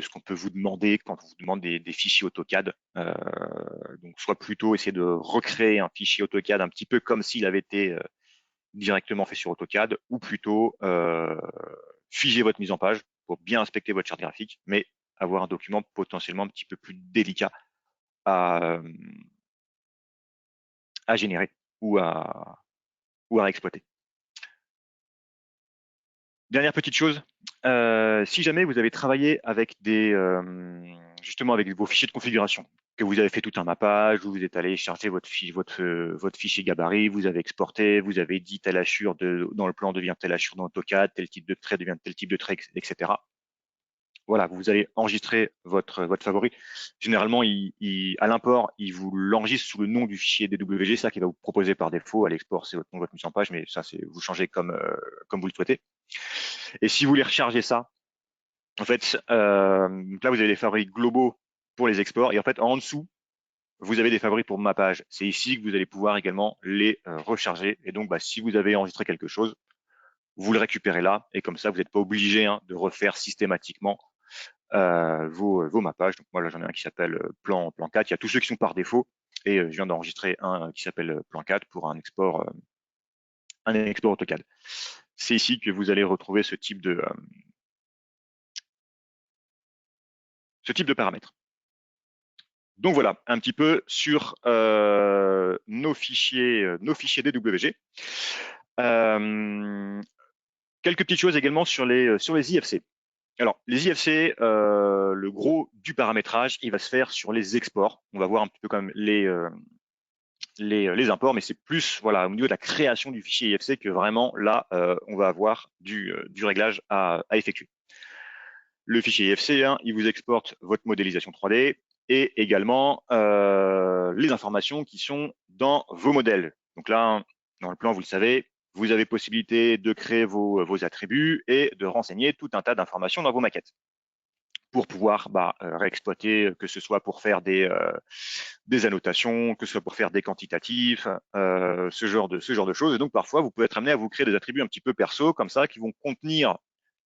ce qu'on peut vous demander quand on vous demande des fichiers AutoCAD. Donc, soit plutôt essayer de recréer un fichier AutoCAD un petit peu comme s'il avait été directement fait sur AutoCAD, ou plutôt figer votre mise en page pour bien inspecter votre charte graphique, mais avoir un document potentiellement un petit peu plus délicat à générer ou à exploiter. Dernière petite chose, si jamais vous avez travaillé avec justement avec vos fichiers de configuration, que vous avez fait tout un mappage, où vous êtes allé charger votre fichier gabarit, vous avez exporté, vous avez dit telle hachure dans le plan devient telle hachure dans AutoCAD, tel type de trait devient tel type de trait, etc. Voilà, vous allez enregistrer votre favori. Généralement, à l'import, il vous l'enregistre sous le nom du fichier DWG, ça qui va vous proposer par défaut. À l'export, c'est votre nom, votre mise en page, mais ça, vous changez comme vous le souhaitez. Et si vous voulez recharger ça, en fait, là, vous avez des favoris globaux pour les exports. Et en fait, en dessous, vous avez des favoris pour mappage. C'est ici que vous allez pouvoir également les recharger. Et donc, si vous avez enregistré quelque chose, vous le récupérez là. Et comme ça, vous n'êtes pas obligé de refaire systématiquement vos mappages. Donc moi là j'en ai un qui s'appelle plan 4. Il y a tous ceux qui sont par défaut et je viens d'enregistrer un qui s'appelle plan 4 pour un export AutoCAD. C'est ici que vous allez retrouver ce type de paramètres. Donc voilà, un petit peu sur nos fichiers DWG. Quelques petites choses également sur les IFC. Alors, les IFC, le gros du paramétrage, il va se faire sur les exports. On va voir un petit peu comme les imports, mais c'est plus voilà, au niveau de la création du fichier IFC que vraiment là, on va avoir du réglage à effectuer. Le fichier IFC, il vous exporte votre modélisation 3D et également les informations qui sont dans vos modèles. Donc là, dans le plan, vous le savez, vous avez possibilité de créer vos attributs et de renseigner tout un tas d'informations dans vos maquettes pour pouvoir réexploiter, que ce soit pour faire des annotations, que ce soit pour faire des quantitatifs, ce genre de choses. Et donc parfois, vous pouvez être amené à vous créer des attributs un petit peu perso, comme ça, qui vont contenir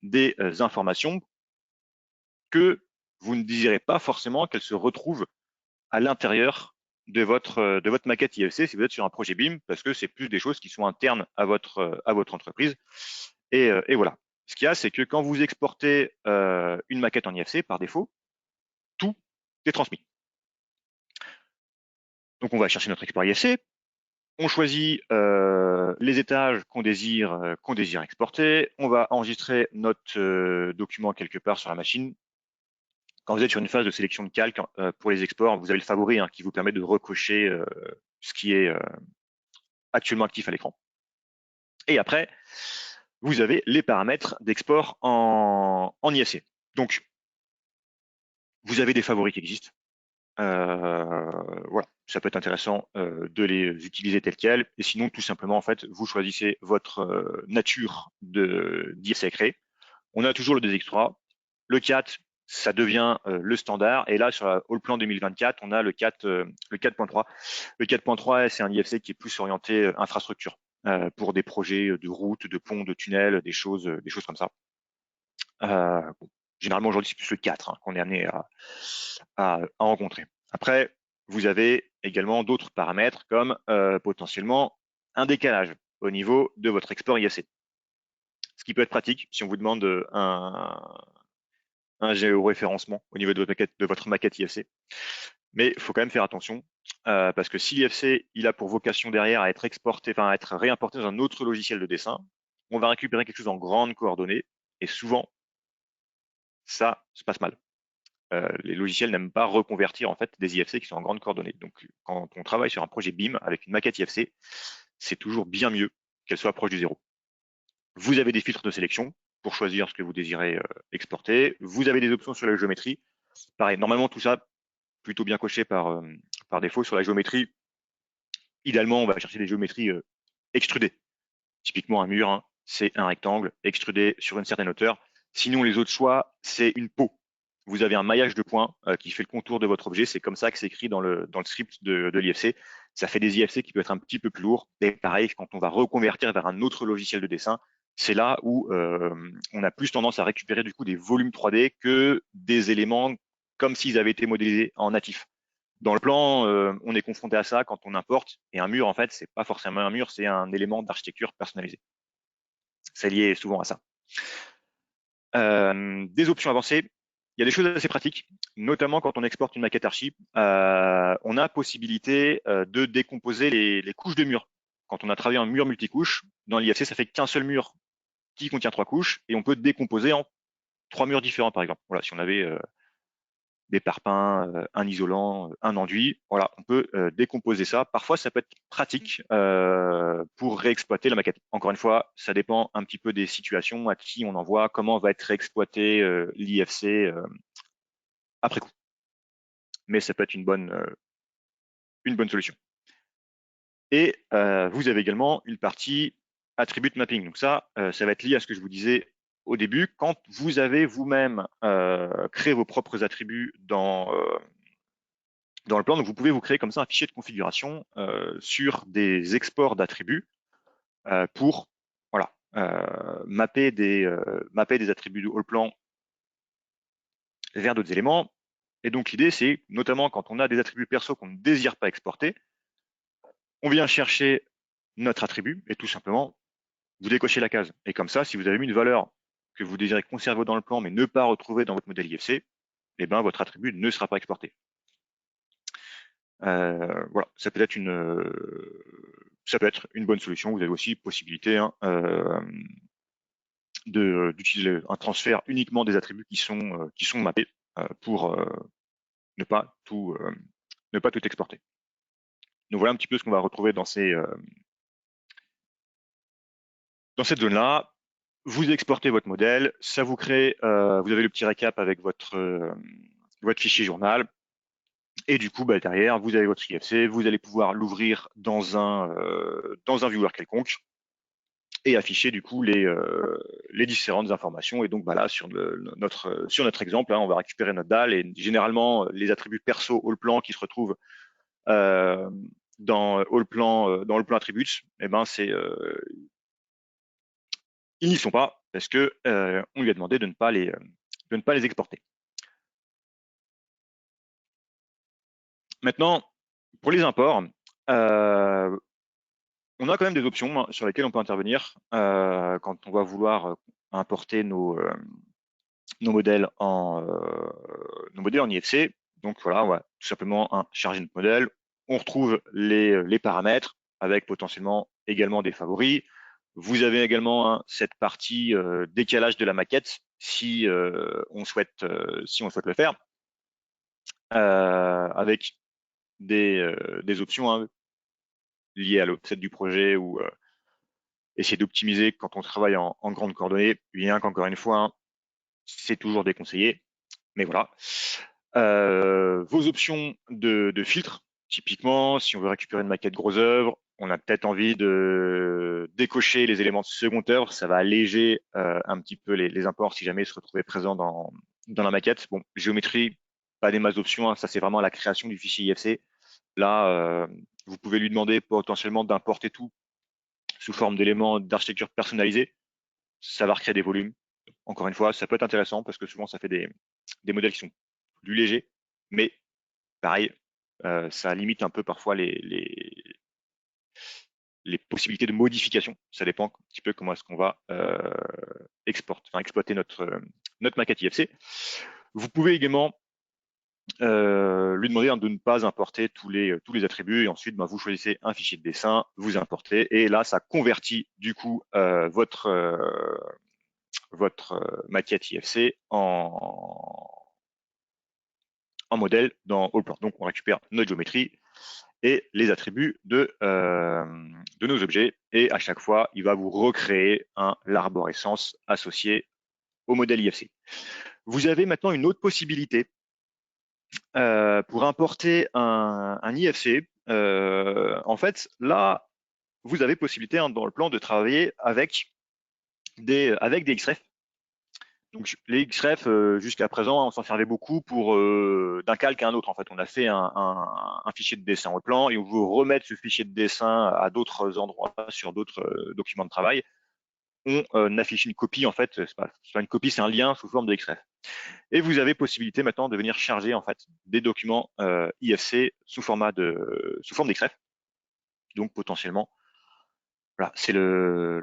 des informations que vous ne désirez pas forcément qu'elles se retrouvent à l'intérieur de votre maquette IFC si vous êtes sur un projet BIM, parce que c'est plus des choses qui sont internes à votre entreprise. Et voilà. Ce qu'il y a, c'est que quand vous exportez une maquette en IFC, par défaut, tout est transmis. Donc on va chercher notre export IFC, on choisit les étages qu'on désire exporter, on va enregistrer notre document quelque part sur la machine. Quand vous êtes sur une phase de sélection de calque pour les exports, vous avez le favori qui vous permet de recocher ce qui est actuellement actif à l'écran. Et après, vous avez les paramètres d'export en IFC. Donc, vous avez des favoris qui existent. Voilà, ça peut être intéressant de les utiliser tels quels. Et sinon, tout simplement, en fait, vous choisissez votre nature d'IFC à créer. On a toujours le 2x3. Le 4, ça devient le standard. Et là, sur la Allplan 2024, on a le 4.3. Le 4.3, c'est un IFC qui est plus orienté infrastructure pour des projets de routes, de ponts, de tunnels, des choses comme ça. Bon, généralement, aujourd'hui, c'est plus le 4 qu'on est amené à rencontrer. Après, vous avez également d'autres paramètres comme potentiellement un décalage au niveau de votre export IFC. Ce qui peut être pratique si on vous demande un géoréférencement au niveau de votre maquette IFC. Mais il faut quand même faire attention parce que si l'IFC il a pour vocation derrière à être exporté, enfin à être réimporté dans un autre logiciel de dessin, on va récupérer quelque chose en grandes coordonnées et souvent ça se passe mal. Les logiciels n'aiment pas reconvertir en fait des IFC qui sont en grandes coordonnées. Donc quand on travaille sur un projet BIM avec une maquette IFC, c'est toujours bien mieux qu'elle soit proche du zéro. Vous avez des filtres de sélection pour choisir ce que vous désirez exporter. Vous avez des options sur la géométrie. Pareil, normalement tout ça plutôt bien coché par défaut. Sur la géométrie, idéalement on va chercher des géométries extrudées. Typiquement un mur, c'est un rectangle extrudé sur une certaine hauteur. Sinon les autres choix, c'est une peau. Vous avez un maillage de points qui fait le contour de votre objet. C'est comme ça que c'est écrit dans le script de l'IFC. Ça fait des IFC qui peuvent être un petit peu plus lourds. Et pareil, quand on va reconvertir vers un autre logiciel de dessin, c'est là où on a plus tendance à récupérer du coup des volumes 3D que des éléments comme s'ils avaient été modélisés en natif. Dans le plan, on est confronté à ça quand on importe. Et un mur, en fait, c'est pas forcément un mur, c'est un élément d'architecture personnalisé. C'est lié souvent à ça. Des options avancées, il y a des choses assez pratiques, notamment quand on exporte une maquette archi, on a possibilité de décomposer les couches de murs. Quand on a travaillé un mur multicouche, dans l'IFC, ça fait qu'un seul mur qui contient 3 couches, et on peut décomposer en 3 murs différents, par exemple. Voilà, si on avait des parpaings, un isolant, un enduit, voilà, on peut décomposer ça. Parfois, ça peut être pratique pour réexploiter la maquette. Encore une fois, ça dépend un petit peu des situations, à qui on envoie, comment va être réexploité l'IFC après coup. Mais ça peut être une bonne solution. Et vous avez également une partie attribute mapping. Donc ça va être lié à ce que je vous disais au début. Quand vous avez vous-même créé vos propres attributs dans le plan, donc vous pouvez vous créer comme ça un fichier de configuration sur des exports d'attributs pour voilà, mapper des attributs de Allplan vers d'autres éléments. Et donc l'idée, c'est notamment quand on a des attributs perso qu'on ne désire pas exporter, on vient chercher notre attribut et tout simplement, vous décochez la case. Et comme ça, si vous avez mis une valeur que vous désirez conserver dans le plan mais ne pas retrouver dans votre modèle IFC, eh ben, votre attribut ne sera pas exporté. Voilà, ça peut être une bonne solution. Vous avez aussi possibilité d'utiliser un transfert uniquement des attributs qui sont mappés pour ne pas tout exporter. Donc voilà un petit peu ce qu'on va retrouver dans cette zone-là. Vous exportez votre modèle, ça vous crée, vous avez le petit récap avec votre fichier journal. Et du coup, derrière, vous avez votre IFC, vous allez pouvoir l'ouvrir dans un viewer quelconque et afficher du coup les différentes informations. Et donc là, sur notre exemple, on va récupérer notre dalle et généralement les attributs perso Allplan qui se retrouvent dans Allplan attributes, ils n'y sont pas parce que on lui a demandé de ne pas les exporter. Maintenant, pour les imports, on a quand même des options sur lesquelles on peut intervenir quand on va vouloir importer nos modèles en IFC. Donc voilà, on va tout simplement charger notre modèle. On retrouve les paramètres avec potentiellement également des favoris. Vous avez également cette partie décalage de la maquette si on souhaite le faire, avec des options liées à l'offset du projet ou essayer d'optimiser quand on travaille en grande coordonnée, bien qu'encore une fois, c'est toujours déconseillé. Mais voilà. Vos options de filtre, typiquement, si on veut récupérer une maquette gros œuvre, on a peut-être envie de décocher les éléments de second œuvre, ça va alléger un petit peu les imports si jamais ils se retrouvaient présents dans la maquette. Bon, géométrie, pas des masses d'options, ça c'est vraiment la création du fichier IFC. Là, vous pouvez lui demander potentiellement d'importer tout sous forme d'éléments d'architecture personnalisés. Ça va recréer des volumes. Encore une fois, ça peut être intéressant parce que souvent ça fait des modèles qui sont plus légers, mais pareil, ça limite un peu parfois les possibilités de modification. Ça dépend un petit peu comment est-ce qu'on va exploiter notre maquette IFC. Vous pouvez également lui demander de ne pas importer tous les attributs et ensuite vous choisissez un fichier de dessin, vous importez et là ça convertit du coup votre maquette IFC en modèle dans Allplan. Donc on récupère notre géométrie et les attributs de nos objets et à chaque fois il va vous recréer l'arborescence associée au modèle IFC. Vous avez maintenant une autre possibilité pour importer un IFC. En fait, là, vous avez possibilité dans le plan de travailler avec des XREF. Donc les XREF, jusqu'à présent, on s'en servait beaucoup pour d'un calque à un autre. En fait, on a fait un fichier de dessin au plan et on veut remettre ce fichier de dessin à d'autres endroits sur d'autres documents de travail. On affiche une copie, en fait, c'est pas une copie, c'est un lien sous forme de XREF. Et vous avez possibilité maintenant de venir charger en fait des documents IFC sous forme d'XREF. Donc potentiellement, voilà, c'est le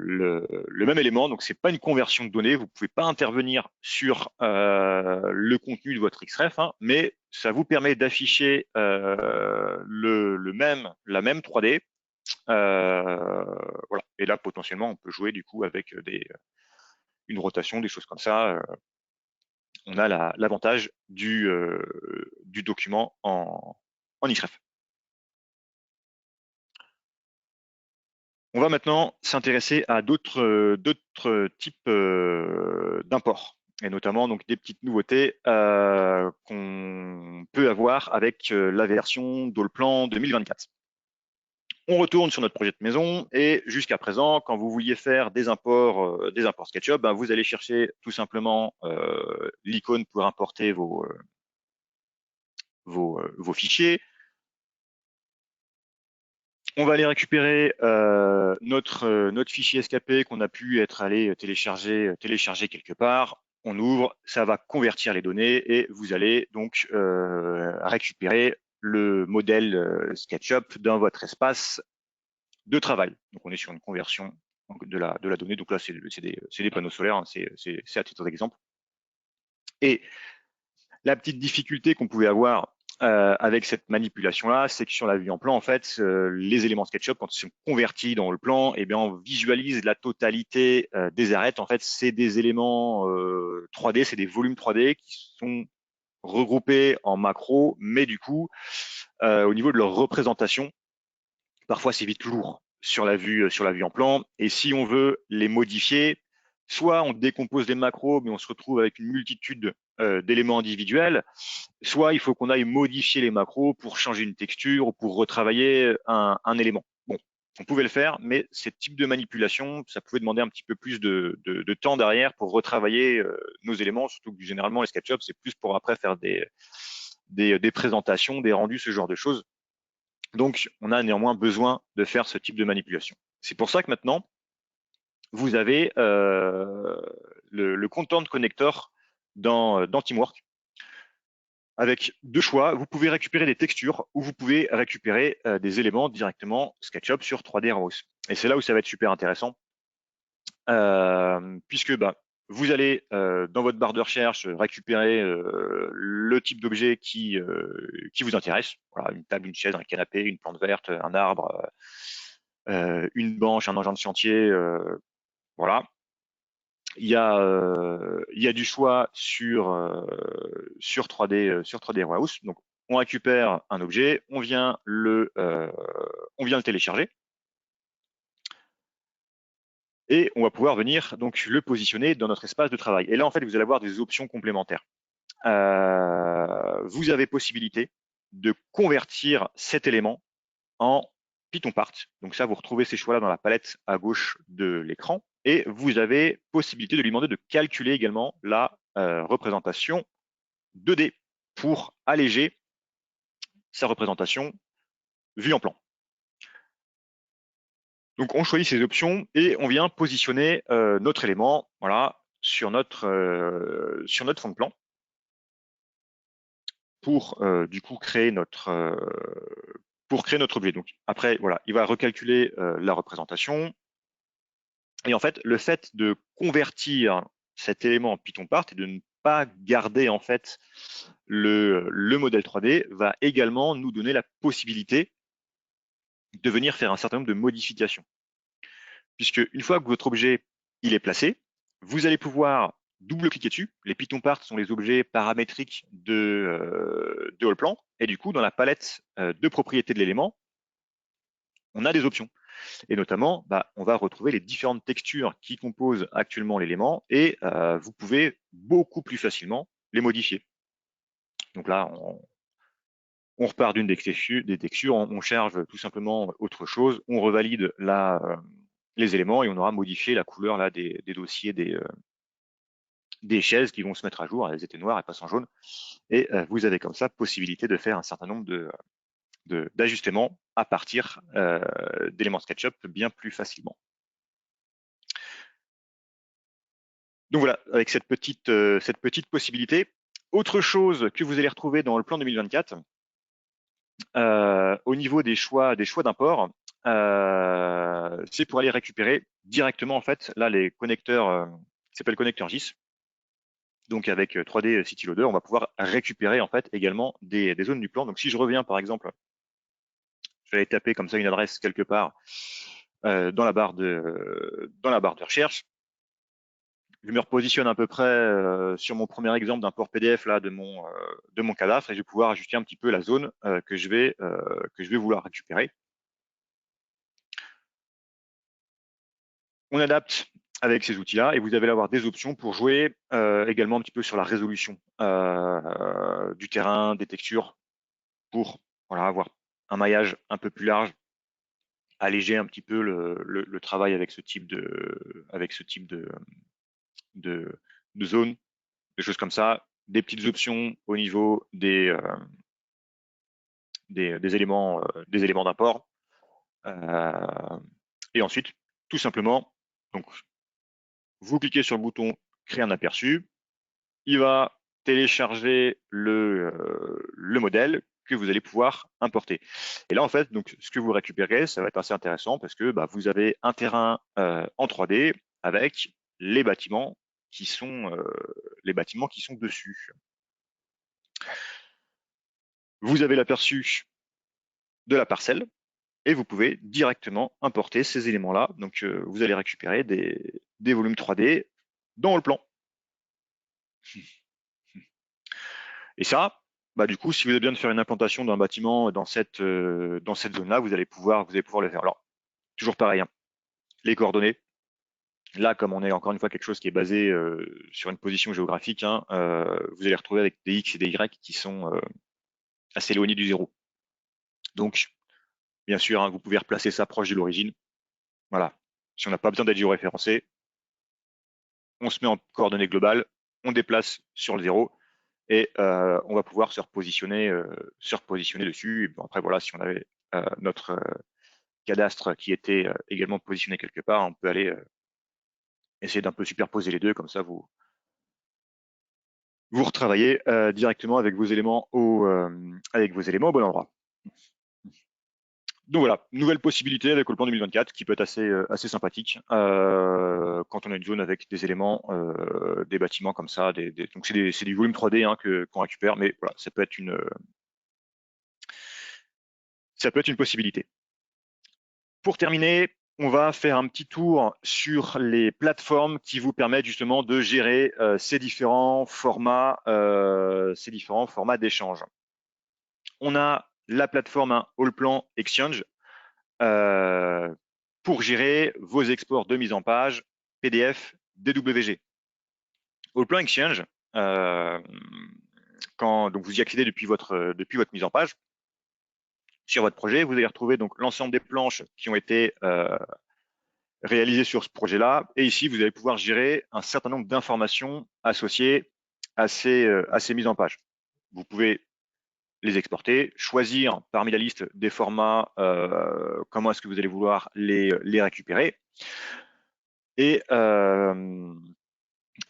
même élément. Donc c'est pas une conversion de données. Vous pouvez pas intervenir sur le contenu de votre XREF, mais ça vous permet d'afficher la même 3D. Voilà. Et là potentiellement, on peut jouer du coup avec une rotation, des choses comme ça. On a l'avantage du document en XREF. On va maintenant s'intéresser à d'autres types d'imports, et notamment donc des petites nouveautés qu'on peut avoir avec la version d'Allplan 2024. On retourne sur notre projet de maison et jusqu'à présent, quand vous vouliez faire des imports SketchUp, vous allez chercher tout simplement l'icône pour importer vos fichiers. On va aller récupérer notre fichier SKP qu'on a pu être allé télécharger quelque part. On ouvre, ça va convertir les données et vous allez donc récupérer le modèle SketchUp dans votre espace de travail. Donc on est sur une conversion de la donnée. Donc là, c'est des panneaux solaires, c'est à titre d'exemple. Et la petite difficulté qu'on pouvait avoir avec cette manipulation-là, c'est que sur la vue en plan, en fait, les éléments SketchUp, quand ils sont convertis dans le plan, eh bien, on visualise la totalité des arêtes. En fait, c'est des éléments 3D, c'est des volumes 3D qui sont regroupés en macro, mais du coup, au niveau de leur représentation, parfois c'est vite lourd sur la vue en plan. Et si on veut les modifier, soit on décompose les macros, mais on se retrouve avec une multitude d'éléments individuels, soit il faut qu'on aille modifier les macros pour changer une texture ou pour retravailler un élément. Bon, on pouvait le faire, mais ce type de manipulation, ça pouvait demander un petit peu plus de temps derrière pour retravailler nos éléments, surtout que généralement les SketchUp, c'est plus pour après faire des présentations, des rendus, ce genre de choses. Donc, on a néanmoins besoin de faire ce type de manipulation. C'est pour ça que maintenant, vous avez le content connector dans Teamwork. avec deux choix. Vous pouvez récupérer des textures ou vous pouvez récupérer des éléments directement SketchUp sur 3D Warehouse. Et c'est là où ça va être super intéressant, puisque bah, vous allez dans votre barre de recherche récupérer le type d'objet qui vous intéresse. Voilà, une table, une chaise, un canapé, une plante verte, un arbre, une banche, un engin de chantier, voilà. Il y a du choix sur 3D Warehouse. Donc, on récupère un objet, on vient le télécharger et on va pouvoir venir donc le positionner dans notre espace de travail. Et là, en fait, vous allez avoir des options complémentaires. Vous avez possibilité de convertir cet élément en Python-Part. Donc ça, vous retrouvez ces choix-là dans la palette à gauche de l'écran. Et vous avez possibilité de lui demander de calculer également la représentation 2D pour alléger sa représentation vue en plan. Donc on choisit ces options et on vient positionner notre élément, voilà, sur notre fond de plan pour du coup créer notre objet. Donc après, voilà, il va recalculer la représentation. Et en fait, le fait de convertir cet élément en Python-Part et de ne pas garder en fait le modèle 3D va également nous donner la possibilité de venir faire un certain nombre de modifications. Puisque une fois que votre objet il est placé, vous allez pouvoir double-cliquer dessus. Les Python parts sont les objets paramétriques de Allplan. Et du coup, dans la palette de propriétés de l'élément, on a des options. Et notamment, bah, on va retrouver les différentes textures qui composent actuellement l'élément et vous pouvez beaucoup plus facilement les modifier. Donc là, on repart d'une des textures, on charge tout simplement autre chose, on revalide les éléments et on aura modifié la couleur là, des dossiers des chaises qui vont se mettre à jour. Elles étaient noires, elles passent en jaune. Et vous avez comme ça possibilité de faire un certain nombre d'ajustements à partir d'éléments SketchUp bien plus facilement. Donc voilà, avec cette petite possibilité. Autre chose que vous allez retrouver dans le plan 2024, au niveau des choix d'import, c'est pour aller récupérer directement en fait là les connecteurs, qui s'appelle connecteur GIS. Donc avec 3D City Loader, on va pouvoir récupérer en fait également des zones du plan. Donc si je reviens par exemple, je vais aller taper comme ça une adresse quelque part dans la barre de recherche. Je me repositionne à peu près sur mon premier exemple d'import PDF là de mon cadastre et je vais pouvoir ajuster un petit peu la zone que je vais vouloir récupérer. On adapte avec ces outils-là et vous allez avoir des options pour jouer également un petit peu sur la résolution du terrain, des textures, pour voilà, avoir un maillage un peu plus large, alléger un petit peu le travail avec ce type de zone, des choses comme ça, des petites options au niveau des éléments d'import. Et ensuite, tout simplement, donc, vous cliquez sur le bouton créer un aperçu, il va télécharger le modèle que vous allez pouvoir importer. Et là, en fait, donc, ce que vous récupérez, ça va être assez intéressant parce que bah, vous avez un terrain en 3D avec les bâtiments qui sont dessus. Vous avez l'aperçu de la parcelle et vous pouvez directement importer ces éléments-là. Donc, vous allez récupérer des volumes 3D dans le plan. Et ça, bah, du coup, si vous avez besoin de faire une implantation d'un bâtiment dans cette zone-là, vous allez pouvoir le faire. Alors, toujours pareil, hein, les coordonnées. Là, comme on est encore une fois quelque chose qui est basé sur une position géographique, hein, vous allez retrouver avec des X et des Y qui sont assez éloignés du zéro. Donc, bien sûr, hein, vous pouvez replacer ça proche de l'origine. Voilà. Si on n'a pas besoin d'être géoréférencé, on se met en coordonnées globales, on déplace sur le zéro et on va pouvoir se repositionner dessus. Et bon, après, voilà, si on avait notre cadastre qui était également positionné quelque part, on peut aller essayer d'un peu superposer les deux, comme ça vous retravaillez directement avec vos éléments au bon endroit. Donc voilà, nouvelle possibilité avec le plan 2024 qui peut être assez sympathique quand on a une zone avec des éléments, des bâtiments comme ça. Donc c'est du volume 3D hein, qu'on récupère, mais voilà, ça peut être une possibilité. Pour terminer, on va faire un petit tour sur les plateformes qui vous permettent justement de gérer ces différents formats d'échange. On a la plateforme Allplan Exchange pour gérer vos exports de mise en page PDF, DWG. Allplan Exchange, quand donc vous y accédez depuis votre mise en page, sur votre projet, vous allez retrouver donc l'ensemble des planches qui ont été réalisées sur ce projet-là. Et ici, vous allez pouvoir gérer un certain nombre d'informations associées à ces mises en page. Vous pouvez les exporter, choisir parmi la liste des formats, comment est-ce que vous allez vouloir les récupérer. Et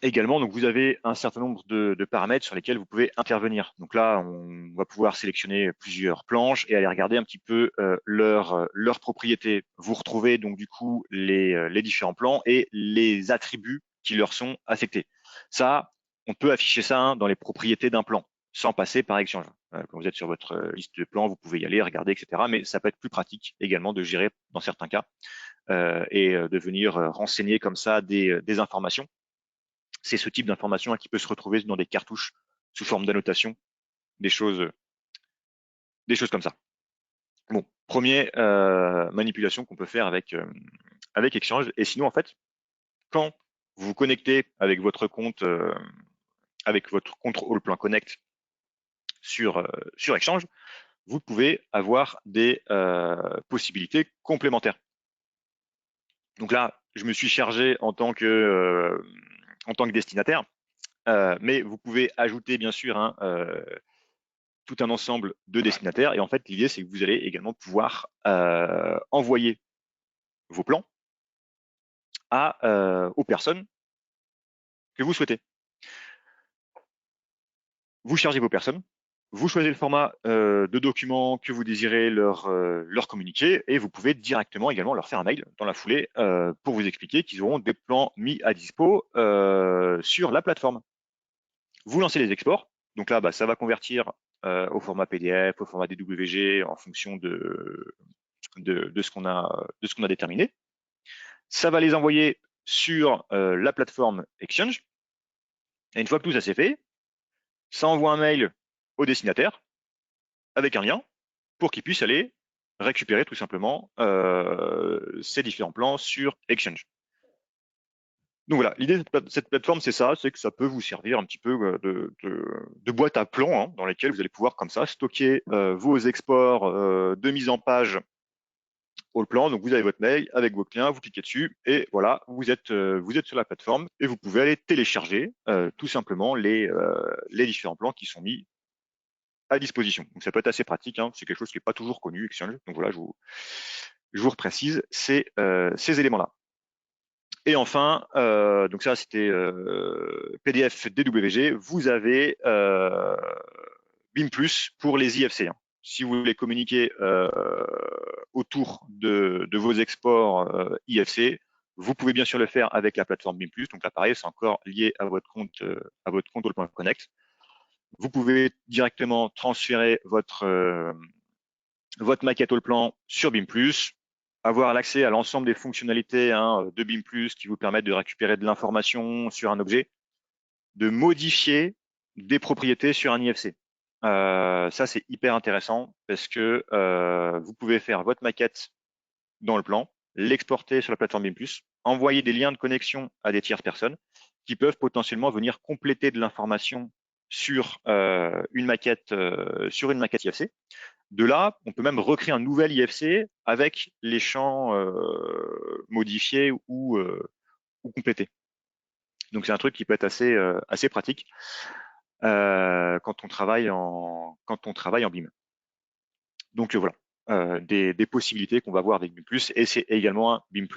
également, donc vous avez un certain nombre de paramètres sur lesquels vous pouvez intervenir. Donc là, on va pouvoir sélectionner plusieurs planches et aller regarder un petit peu leurs propriétés. Vous retrouvez donc du coup les différents plans et les attributs qui leur sont affectés. Ça, on peut afficher ça hein, dans les propriétés d'un plan, sans passer par Exchange. Quand vous êtes sur votre liste de plans, vous pouvez y aller, regarder, etc. Mais ça peut être plus pratique également de gérer dans certains cas et de venir renseigner comme ça des informations. C'est ce type d'information qui peut se retrouver dans des cartouches sous forme d'annotation, des choses comme ça. Bon, première manipulation qu'on peut faire avec Exchange. Et sinon, en fait, quand vous vous connectez avec votre compte Allplan Connect sur Exchange, vous pouvez avoir des possibilités complémentaires. Donc là, je me suis chargé en tant que destinataire, mais vous pouvez ajouter bien sûr tout un ensemble de destinataires. Et en fait, l'idée, c'est que vous allez également pouvoir envoyer vos plans aux personnes que vous souhaitez. Vous chargez vos personnes, vous choisissez le format de document que vous désirez leur communiquer et vous pouvez directement également leur faire un mail dans la foulée pour vous expliquer qu'ils auront des plans mis à dispo sur la plateforme. Vous lancez les exports. Donc là, ça va convertir au format PDF, au format DWG en fonction de ce qu'on a déterminé. Ça va les envoyer sur la plateforme Exchange. Et une fois que tout ça c'est fait, ça envoie un mail au destinataire avec un lien pour qu'il puisse aller récupérer tout simplement ces différents plans sur Exchange. Donc voilà, l'idée de cette plateforme, c'est ça, c'est que ça peut vous servir un petit peu de boîte à plans hein, dans lesquelles vous allez pouvoir comme ça stocker vos exports de mise en page Allplan. Donc vous avez votre mail avec vos clients, vous cliquez dessus et voilà, vous êtes sur la plateforme et vous pouvez aller télécharger tout simplement les différents plans qui sont mis à disposition. Donc ça peut être assez pratique, hein, c'est quelque chose qui n'est pas toujours connu, Exchange. Donc voilà, je vous reprécise ces éléments-là. Et enfin, donc ça c'était PDF DWG, vous avez BIM+ pour les IFC. Hein. Si vous voulez communiquer autour de vos exports IFC, vous pouvez bien sûr le faire avec la plateforme BIM+. Donc là, pareil, c'est encore lié à votre compte Allplan Connect. Vous pouvez directement transférer votre maquette Allplan sur BIM+, avoir l'accès à l'ensemble des fonctionnalités hein, de BIM+, qui vous permettent de récupérer de l'information sur un objet, de modifier des propriétés sur un IFC. Ça, c'est hyper intéressant parce que vous pouvez faire votre maquette dans le plan, l'exporter sur la plateforme BIM+, envoyer des liens de connexion à des tierces personnes qui peuvent potentiellement venir compléter de l'information sur une maquette IFC. De là, on peut même recréer un nouvel IFC avec les champs modifiés ou complétés. Donc c'est un truc qui peut être assez pratique quand on travaille en BIM. Donc voilà, des possibilités qu'on va voir avec BIM+, et c'est également un BIM+,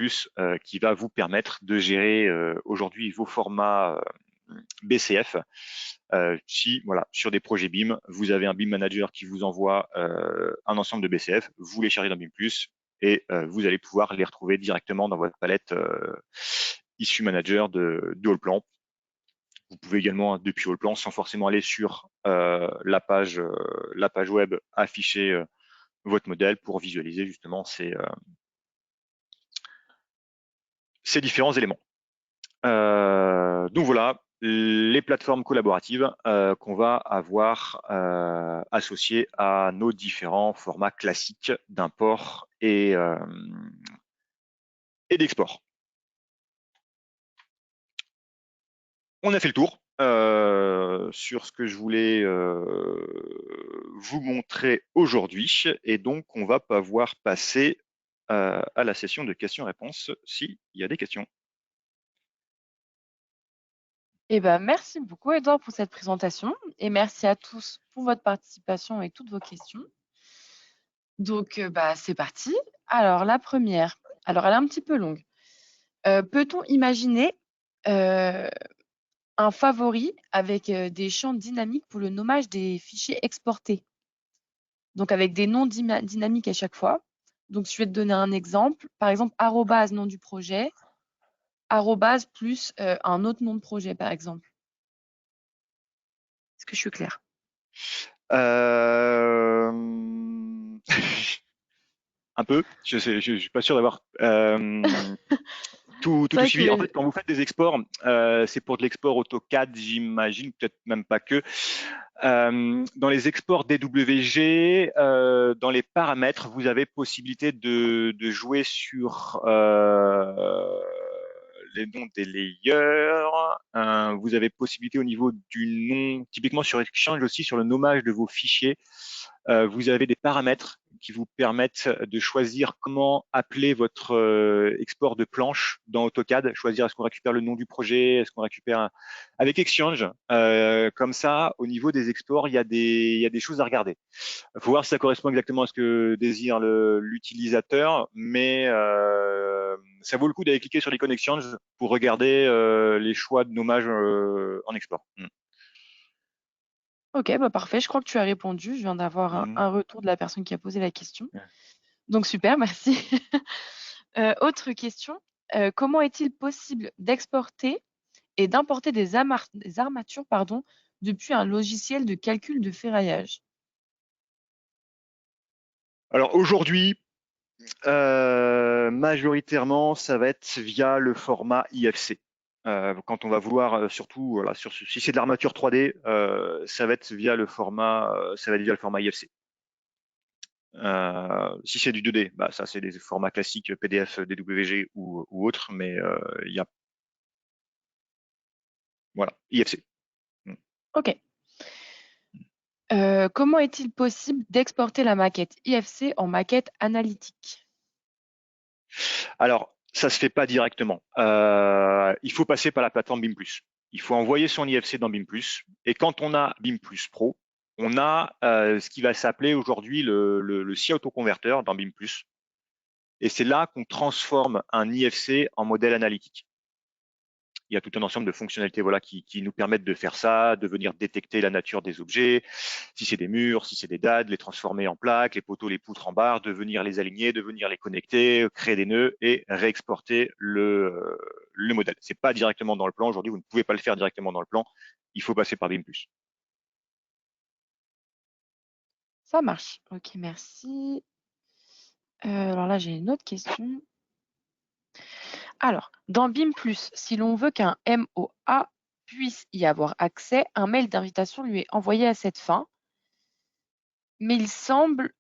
qui va vous permettre de gérer aujourd'hui vos formats BCF. Si voilà, sur des projets BIM, vous avez un BIM manager qui vous envoie un ensemble de BCF, vous les chargez dans BIM+, et vous allez pouvoir les retrouver directement dans votre palette issue manager de Allplan. Vous pouvez également, depuis Allplan, sans forcément aller sur la page web, afficher votre modèle pour visualiser justement ces différents éléments. Donc voilà, les plateformes collaboratives qu'on va avoir associées à nos différents formats classiques d'import et d'export. On a fait le tour sur ce que je voulais vous montrer aujourd'hui, et donc on va pouvoir passer à la session de questions-réponses s'il y a des questions. Eh ben, merci beaucoup, Edouard, pour cette présentation et merci à tous pour votre participation et toutes vos questions. Donc, bah, c'est parti. Alors, la première, alors elle est un petit peu longue. Peut-on imaginer un favori avec des champs dynamiques pour le nommage des fichiers exportés? Donc, avec des noms dynamiques à chaque fois. Donc, je vais te donner un exemple. Par exemple, arrobase, nom du projet, arrobase plus un autre nom de projet, par exemple. Est-ce que je suis claire? Un peu, je suis pas sûr d'avoir tout C'est vrai suivi. En que fait, quand vous faites des exports, c'est pour de l'export AutoCAD, j'imagine, peut-être même pas que. Dans les exports DWG, dans les paramètres, vous avez possibilité de jouer sur les noms des layers. Vous avez possibilité au niveau du nom, typiquement sur Exchange aussi, sur le nommage de vos fichiers. Vous avez des paramètres qui vous permettent de choisir comment appeler votre export de planche dans AutoCAD, choisir est-ce qu'on récupère le nom du projet, est-ce qu'on récupère avec Exchange. Comme ça, au niveau des exports, il y a des choses à regarder. Il faut voir si ça correspond exactement à ce que désire l'utilisateur, mais ça vaut le coup d'aller cliquer sur l'icône Exchange pour regarder les choix de nommage en export. OK, bah, parfait. Je crois que tu as répondu. Je viens d'avoir un retour de la personne qui a posé la question. Donc super, merci. Autre question, comment est-il possible d'exporter et d'importer des armatures, pardon, depuis un logiciel de calcul de ferraillage? Alors aujourd'hui, majoritairement, ça va être via le format IFC. Quand on va vouloir, surtout, voilà, si c'est de l'armature 3D, ça va être via le format, IFC. Si c'est du 2D, bah ça c'est des formats classiques PDF, DWG ou autres, mais il y a voilà, IFC. OK. Comment est-il possible d'exporter la maquette IFC en maquette analytique? Alors, ça se fait pas directement. Il faut passer par la plateforme BIM+. Il faut envoyer son IFC dans BIM+. Et quand on a BIM+ Pro, on a ce qui va s'appeler aujourd'hui le SIA autoconverteur dans BIM+. Et c'est là qu'on transforme un IFC en modèle analytique. Il y a tout un ensemble de fonctionnalités voilà, qui nous permettent de faire ça, de venir détecter la nature des objets, si c'est des murs, si c'est des dalles, les transformer en plaques, les poteaux, les poutres en barres, de venir les aligner, de venir les connecter, créer des nœuds et réexporter le modèle. C'est pas directement dans le plan. Aujourd'hui, vous ne pouvez pas le faire directement dans le plan. Il faut passer par BIM+. Ça marche. OK, merci. Alors là, j'ai une autre question. Alors, dans BIM+, si l'on veut qu'un MOA puisse y avoir accès, un mail d'invitation lui est envoyé à cette fin, mais il semble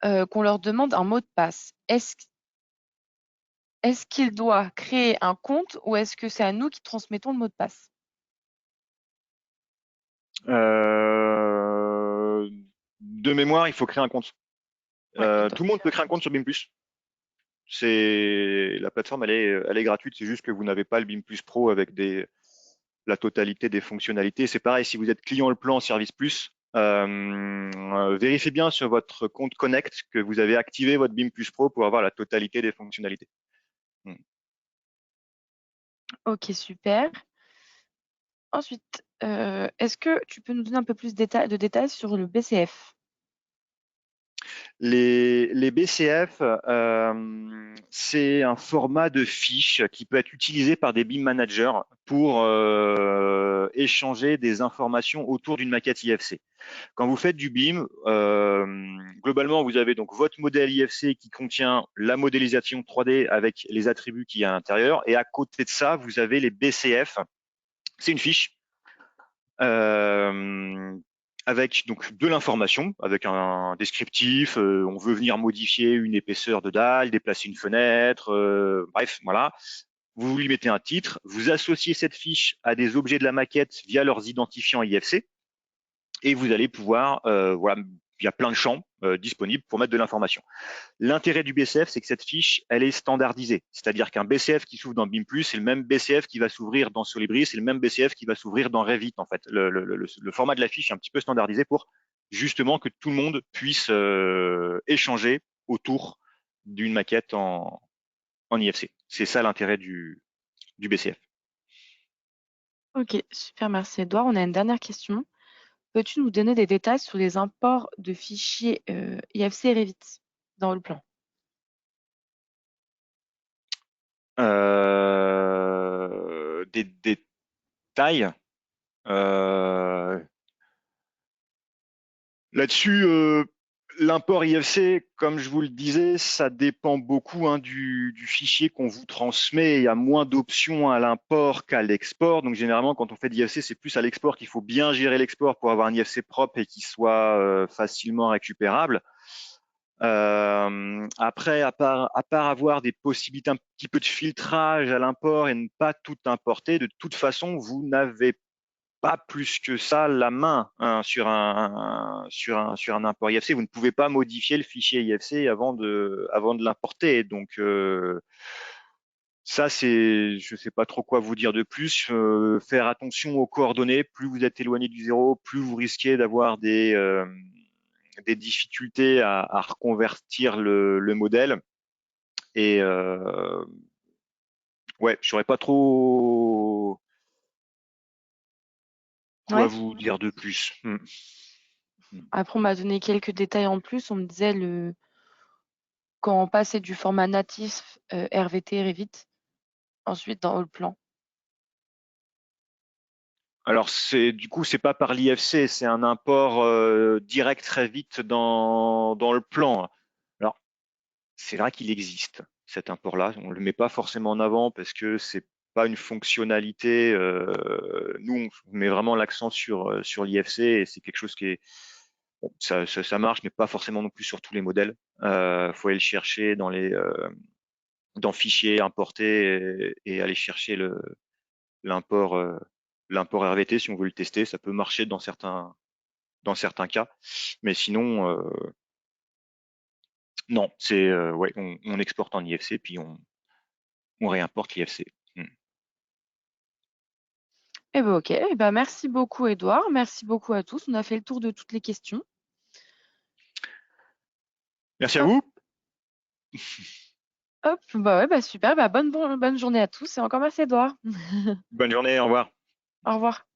qu'on leur demande un mot de passe. Est-ce qu'il doit créer un compte ou est-ce que c'est à nous qui transmettons le mot de passe? De mémoire, il faut créer un compte. Ouais, il doit Tout le monde créer peut un créer un compte compte. sur BIM+. La plateforme, elle est gratuite. C'est juste que vous n'avez pas le BIM+ Pro avec la totalité des fonctionnalités. C'est pareil, si vous êtes client le plan Service Plus, vérifiez bien sur votre compte Connect que vous avez activé votre BIM Plus Pro pour avoir la totalité des fonctionnalités. OK, super. Ensuite, est-ce que tu peux nous donner un peu plus de détails sur le BCF? Les BCF, c'est un format de fiche qui peut être utilisé par des BIM managers pour échanger des informations autour d'une maquette IFC. Quand vous faites du BIM, globalement, vous avez donc votre modèle IFC qui contient la modélisation 3D avec les attributs qu'il y a à l'intérieur, et à côté de ça, vous avez les BCF. C'est une fiche euh, avec donc de l'information, avec un descriptif. On veut venir modifier une épaisseur de dalle, déplacer une fenêtre, bref, voilà. Vous lui mettez un titre, vous associez cette fiche à des objets de la maquette via leurs identifiants IFC, et vous allez pouvoir, voilà, il y a plein de champs disponibles pour mettre de l'information. L'intérêt du BCF, c'est que cette fiche, elle est standardisée. C'est-à-dire qu'un BCF qui s'ouvre dans BIM+, c'est le même BCF qui va s'ouvrir dans Solibri, c'est le même BCF qui va s'ouvrir dans Revit, en fait. Le format de la fiche est un petit peu standardisé pour justement que tout le monde puisse échanger autour d'une maquette en IFC. C'est ça l'intérêt du BCF. Ok, super, merci Edouard. On a une dernière question. Peux-tu nous donner des détails sur les imports de fichiers IFC Revit dans le plan? Des tailles. Là-dessus, l'import IFC, comme je vous le disais, ça dépend beaucoup du fichier qu'on vous transmet. Il y a moins d'options à l'import qu'à l'export. Donc généralement, quand on fait de l'IFC, c'est plus à l'export qu'il faut bien gérer l'export pour avoir un IFC propre et qui soit facilement récupérable. Après, à part avoir des possibilités un petit peu de filtrage à l'import et ne pas tout importer, de toute façon, vous n'avez pas plus que ça la main sur un import IFC. Vous ne pouvez pas modifier le fichier IFC avant de l'importer. Donc ça, je ne sais pas trop quoi vous dire de plus. Faire attention aux coordonnées. Plus vous êtes éloigné du zéro, plus vous risquez d'avoir des difficultés à reconvertir le modèle. Et ouais, je saurais pas trop quoi Ouais. vous dire de plus. Après, on m'a donné quelques détails en plus. On me disait quand on passait du format natif RVT Revit, ensuite dans le plan. Alors du coup c'est pas par l'IFC, c'est un import direct très vite dans le plan. Alors c'est vrai qu'il existe cet import-là, on le met pas forcément en avant parce que c'est pas une fonctionnalité. Nous on met vraiment l'accent sur l'IFC et c'est quelque chose qui est bon, ça marche, mais pas forcément non plus sur tous les modèles. Faut aller le chercher dans fichier importer et aller chercher l'import l'import RVT si on veut le tester. Ça peut marcher dans certains cas, mais sinon non, c'est ouais, on exporte en IFC puis on réimporte l'IFC. Eh ben ok. Eh ben, merci beaucoup Edouard. Merci beaucoup à tous. On a fait le tour de toutes les questions. Merci à Hop, vous, hop. Bah ouais, bah super. Bah bonne journée à tous et encore merci Edouard. bonne journée, au revoir. Au revoir.